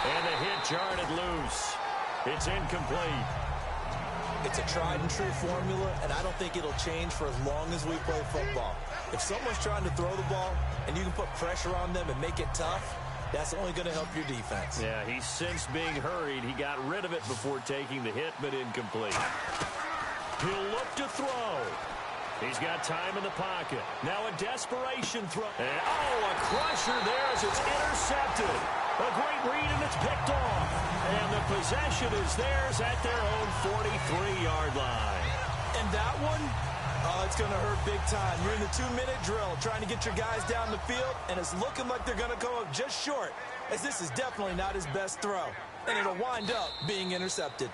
And the hit jarred it loose. It's incomplete. It's a tried-and-true formula, and I don't think it'll change for as long as we play football. If someone's trying to throw the ball and you can put pressure on them and make it tough, that's only going to help your defense. Yeah, he's since being hurried. He got rid of it before taking the hit, but incomplete. He'll look to throw. He's got time in the pocket. Now a desperation throw. And, a crusher there as it's intercepted. A great read, and it's picked off. And the possession is theirs at their own 43-yard line. And that one, it's going to hurt big time. You're in the 2-minute drill trying to get your guys down the field, and it's looking like they're going to come up just short, as this is definitely not his best throw. And it'll wind up being intercepted.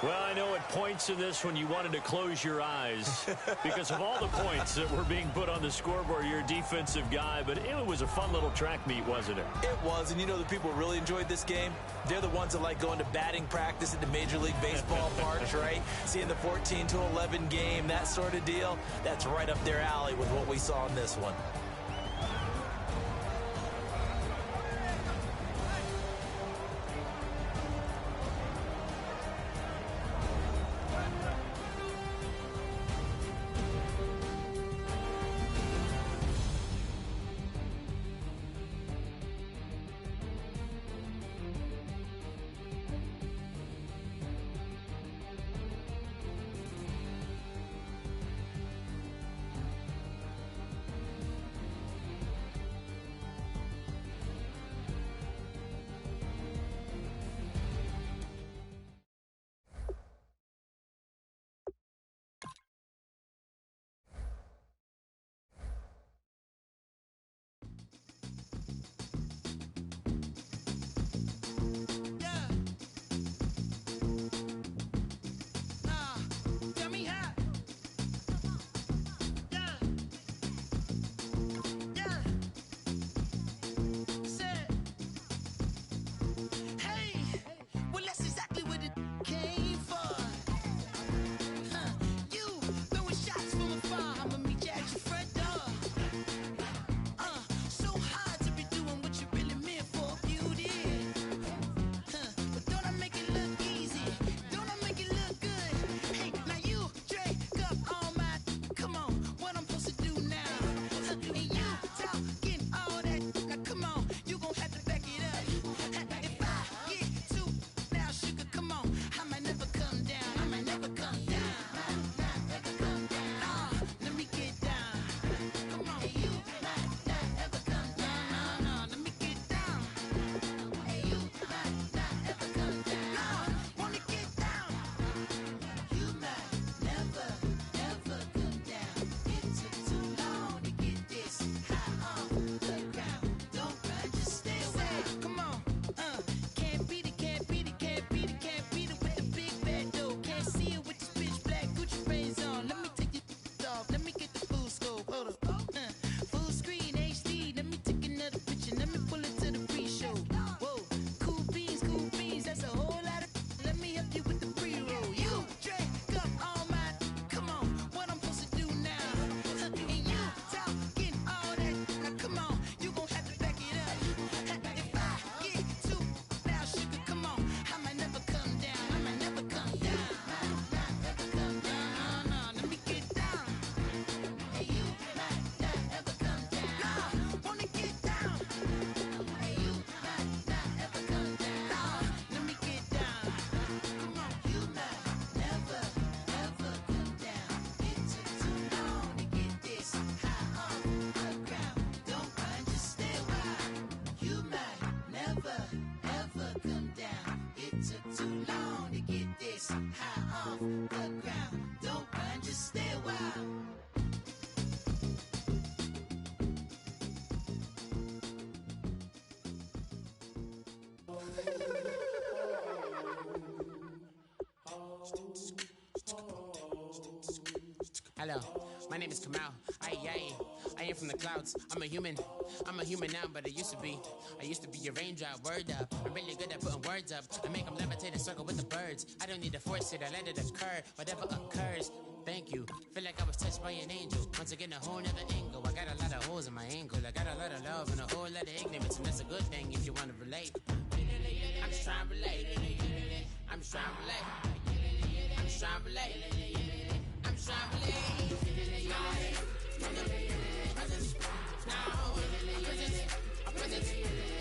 Well, I know at points in this when you wanted to close your eyes because of all the points that were being put on the scoreboard. You're a defensive guy, but it was a fun little track meet, wasn't it? It was, and you know the people who really enjoyed this game? They're the ones that like going to batting practice at the Major League Baseball parks, right? Seeing the 14-11 game, that sort of deal. That's right up their alley with what we saw in this one. Hello, my name is Kamal. I am from the clouds. I'm a human now, but I used to be a raindrop. Word up, I'm really good at putting words up. I make them levitate and circle with the birds. I don't need to force it, I let it occur. Whatever occurs, thank you. Feel like I was touched by an angel. Once again, a whole nother angle. I got a lot of holes in my angle. I got a lot of love and a whole lot of ignorance, and that's a good thing if you want to relate. I'm just trying to relate. I'm just trying to relate. I'm just trying to relate. I'm just trying to relate. Presence. Now.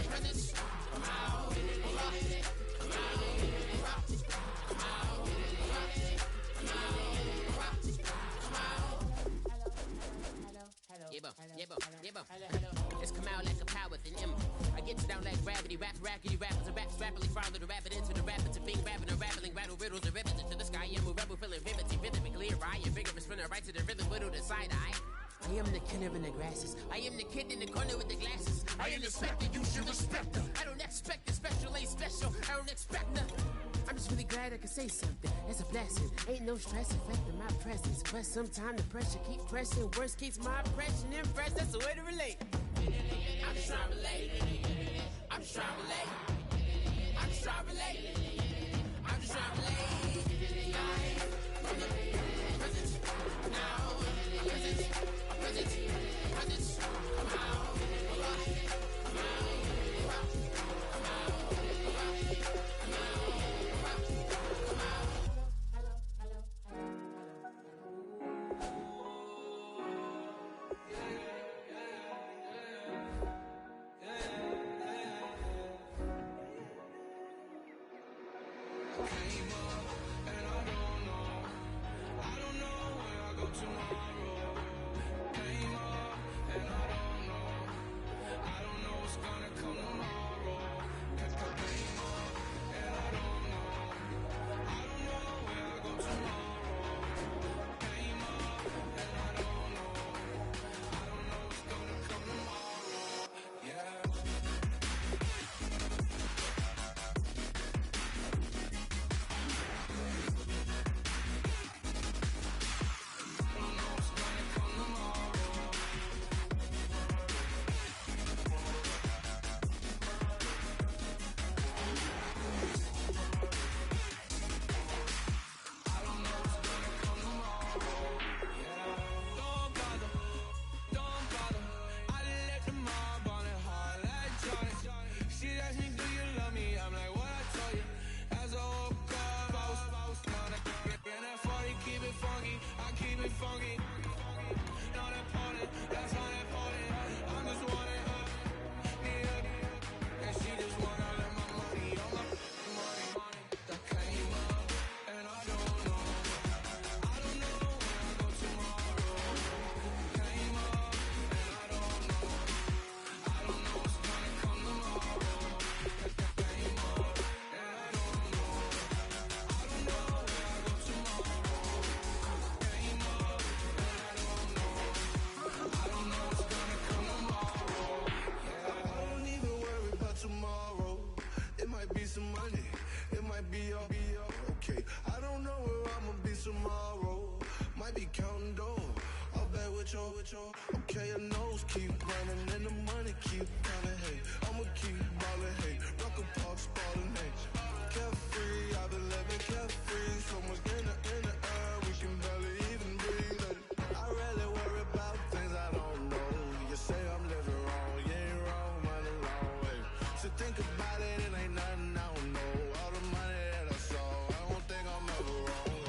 Presence. Come out. Come It's come out like a power within him. I get you down like gravity, rackety rappers and raps rapidly follow the rapid into the rapids of being rapping and rattling, rattle riddles and rivets into the sky. I'm a rebel feeling vividly clear eye and vigorous spinner right to the rhythm, widow to side eye. I am the killer in the grasses. I am the kid in the corner with the glasses. I am the specter, you should respect them. I don't expect the special, ain't special. I don't expect nothing. I'm just really glad I can say something. It's a blessing. Ain't no stress affecting my presence. But sometimes the pressure keep pressing. Worst keeps my impression impressed. That's the way to relate. I'm just trying to relate. I'm just trying to relate. I'm just trying to relate. I'm just trying to relate. From the present now. Present. Come out. Okay, your nose keep running and the money keep coming. Hey, I'ma keep ballin'. Hey, rock a park, spallin'. Hey, carefree, I've been living carefree. So much in the air, we can barely even breathe. Hey, I rarely worry about things I don't know. You say I'm living wrong, you ain't wrong, man, alone. Hey, so think about it, it ain't nothing I don't know. All the money that I saw, I don't think I'm ever wrong.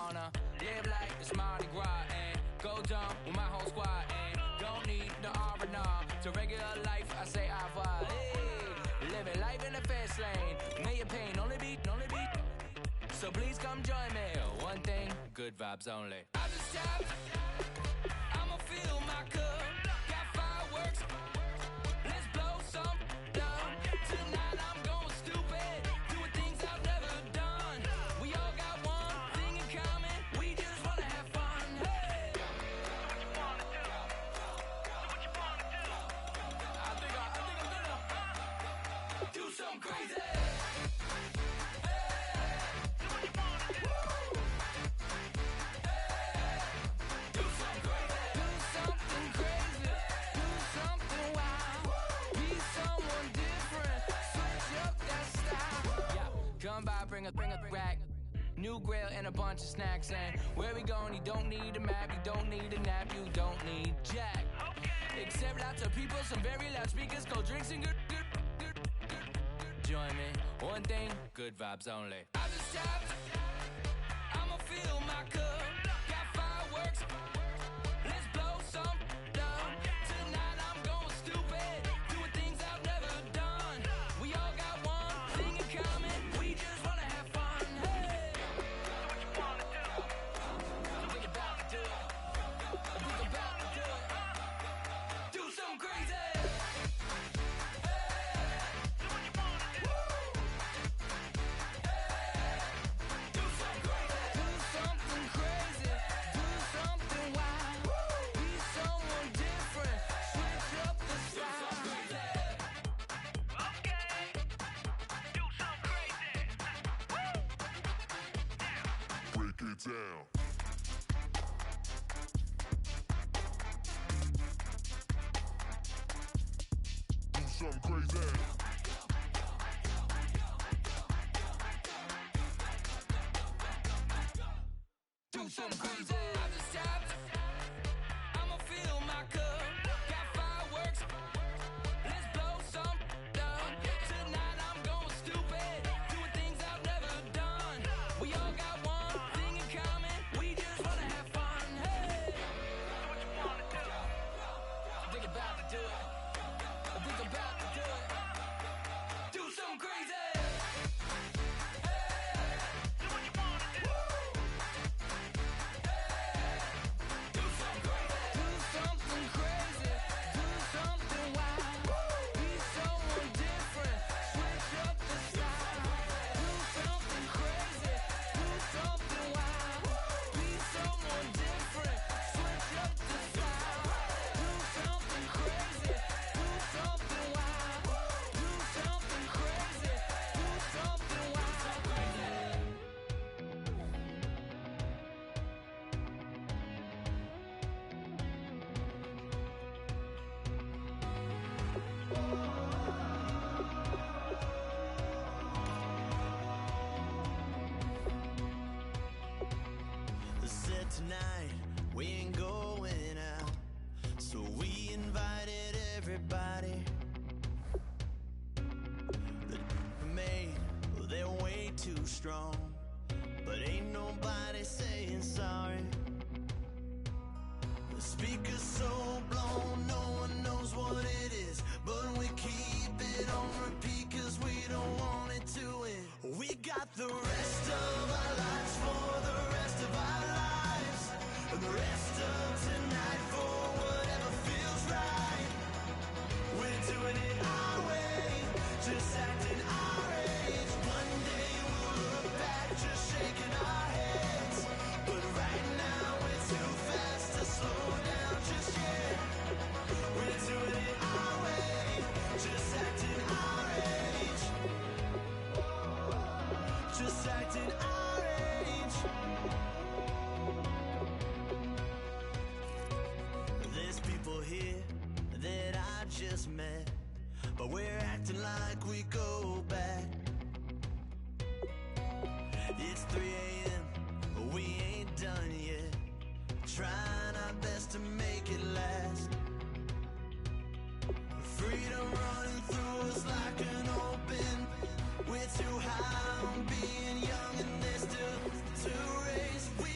wanna live like it's Mardi Gras and go dumb with my whole squad and don't need the R&R. To regular life, I say au revoir. Hey, living life in the fast lane. Million pain, only beat. So please come join me. One thing, good vibes only. I just tapped. I'ma fill my cup. Got fireworks. Let's blow some down. Tonight I'm going stupid. Doing things I've never done. We all got one thing in common. We just wanna have fun. Hey. Do what you wanna do. Do what you wanna do. I think I'm gonna do something crazy. Come by, bring a rack. New grill and a bunch of snacks. And where we going, you don't need a map. You don't need a nap. You don't need jack. Except lots of people, some very loud speakers, cold drinks and good. Join me. One thing, good vibes only. I just tapped. I'ma fill my cup. Got fireworks. Let's blow some down. Tonight I'm going stupid. Doing things I've never done. We all got one thing in common. We just wanna have fun. Hey. Do what you wanna do. Think about to do it. Think about to do it. Do something crazy. Down. Do something crazy. Do something crazy. I just tapped. I'ma fill my cup. Got fireworks. Let's blow some down. Tonight I'm going stupid. Doing things I've never done. We all got one thing in common. We just wanna have fun. Hey. Do what you wanna do. Think about to do it. Think about to do it. Do something crazy. Tonight we ain't going out, so we invited everybody. The made, well, they're way too strong, but ain't nobody saying sorry. The speaker's so blown, no one knows what it is, but we keep it on repeat 'cause we don't want it to end. We got the rest of our lives for the rest of our lives, and the rest of tonight for whatever feels right. We're doing it our way, just acting our age. One day we'll look back just shaking our heads, but right now we're too fast to slow down just yet. We're doing it our way, just acting our age. Just acting our age. There's people here that I just met, but we're acting like we go back. It's 3 a.m., but we ain't done yet, trying our best to make it last. Freedom running through us like an open. We're too high on being young and there's still to race. We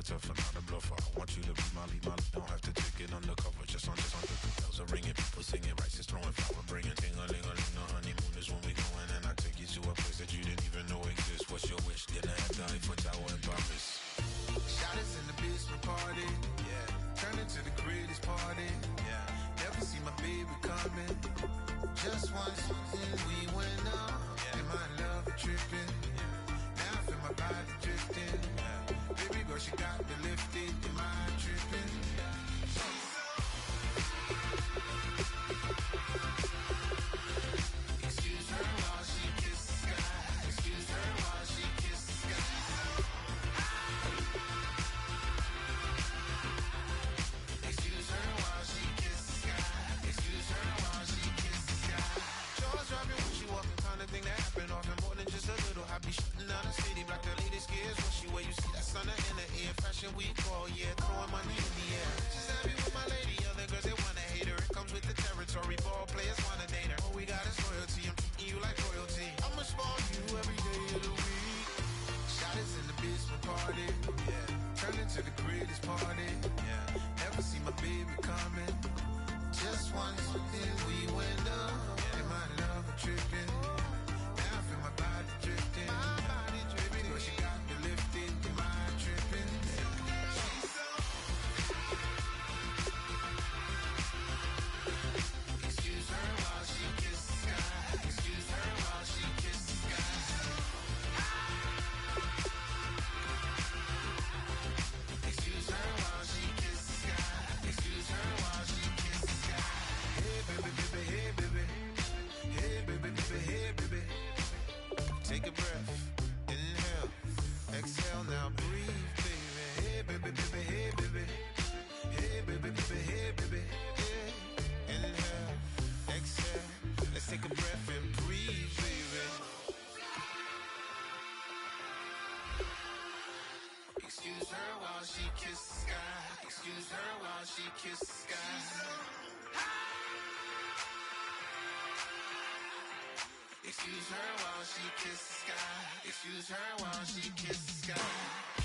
tough and not a bluffer. I want you to be my don't have to take it undercover. Just on the bells are ringing, people singing, rice is throwing, flower bringing. Ting-a-ling-a-ling, the honeymoon is when we going, and I take you to a place that you didn't even know exists. What's your wish? Dinner at the Eiffel Tower in Paris. Shot us in the basement party, yeah. Turn into the greatest party, yeah. Never see my baby coming. Just once, we went up, yeah. And my love tripping, yeah. Now I feel my body drifting, yeah. Baby girl, she got me lifted, am I tripping? Excuse her while she kiss the sky. Excuse her while she kiss the sky. Excuse her while she kiss the sky. Excuse her while she kiss the sky. Jaws dropping when she walking, kind of thing that happen often. More than just a little. I be shooting down the city, black the latest gears. When she wear, you see that sun in the air. Fashion week all year, throwing money in the air. She's happy with my lady, other girls they wanna hate her. It comes with the territory, ball players wanna date her. All we got is loyalty, I'm treating you like royalty. I'ma spoil you every day of the week. Shot us in the basement party, yeah. Turn into the greatest party, yeah. Never see my baby coming. Just once, then we went up, yeah. And my love tripping. Now I feel my body drifting. My body dripping. Girl, she got me lifted. Am I tripping? She's so. Excuse her while she kiss the sky. Excuse her while she kiss the sky. Excuse her while she kiss the sky. Excuse her while she kiss the sky. Hey baby, baby, hey baby. Hey baby, baby, hey baby. Take a breath, inhale, exhale, now breathe, baby. Hey baby, baby, hey baby. Hey baby, baby, hey baby. Yeah. Inhale, exhale, let's take a breath and breathe, baby. Excuse her while she kiss the sky. Excuse her while she kiss the sky. Excuse her while she kiss the sky. Excuse her while she kiss the sky.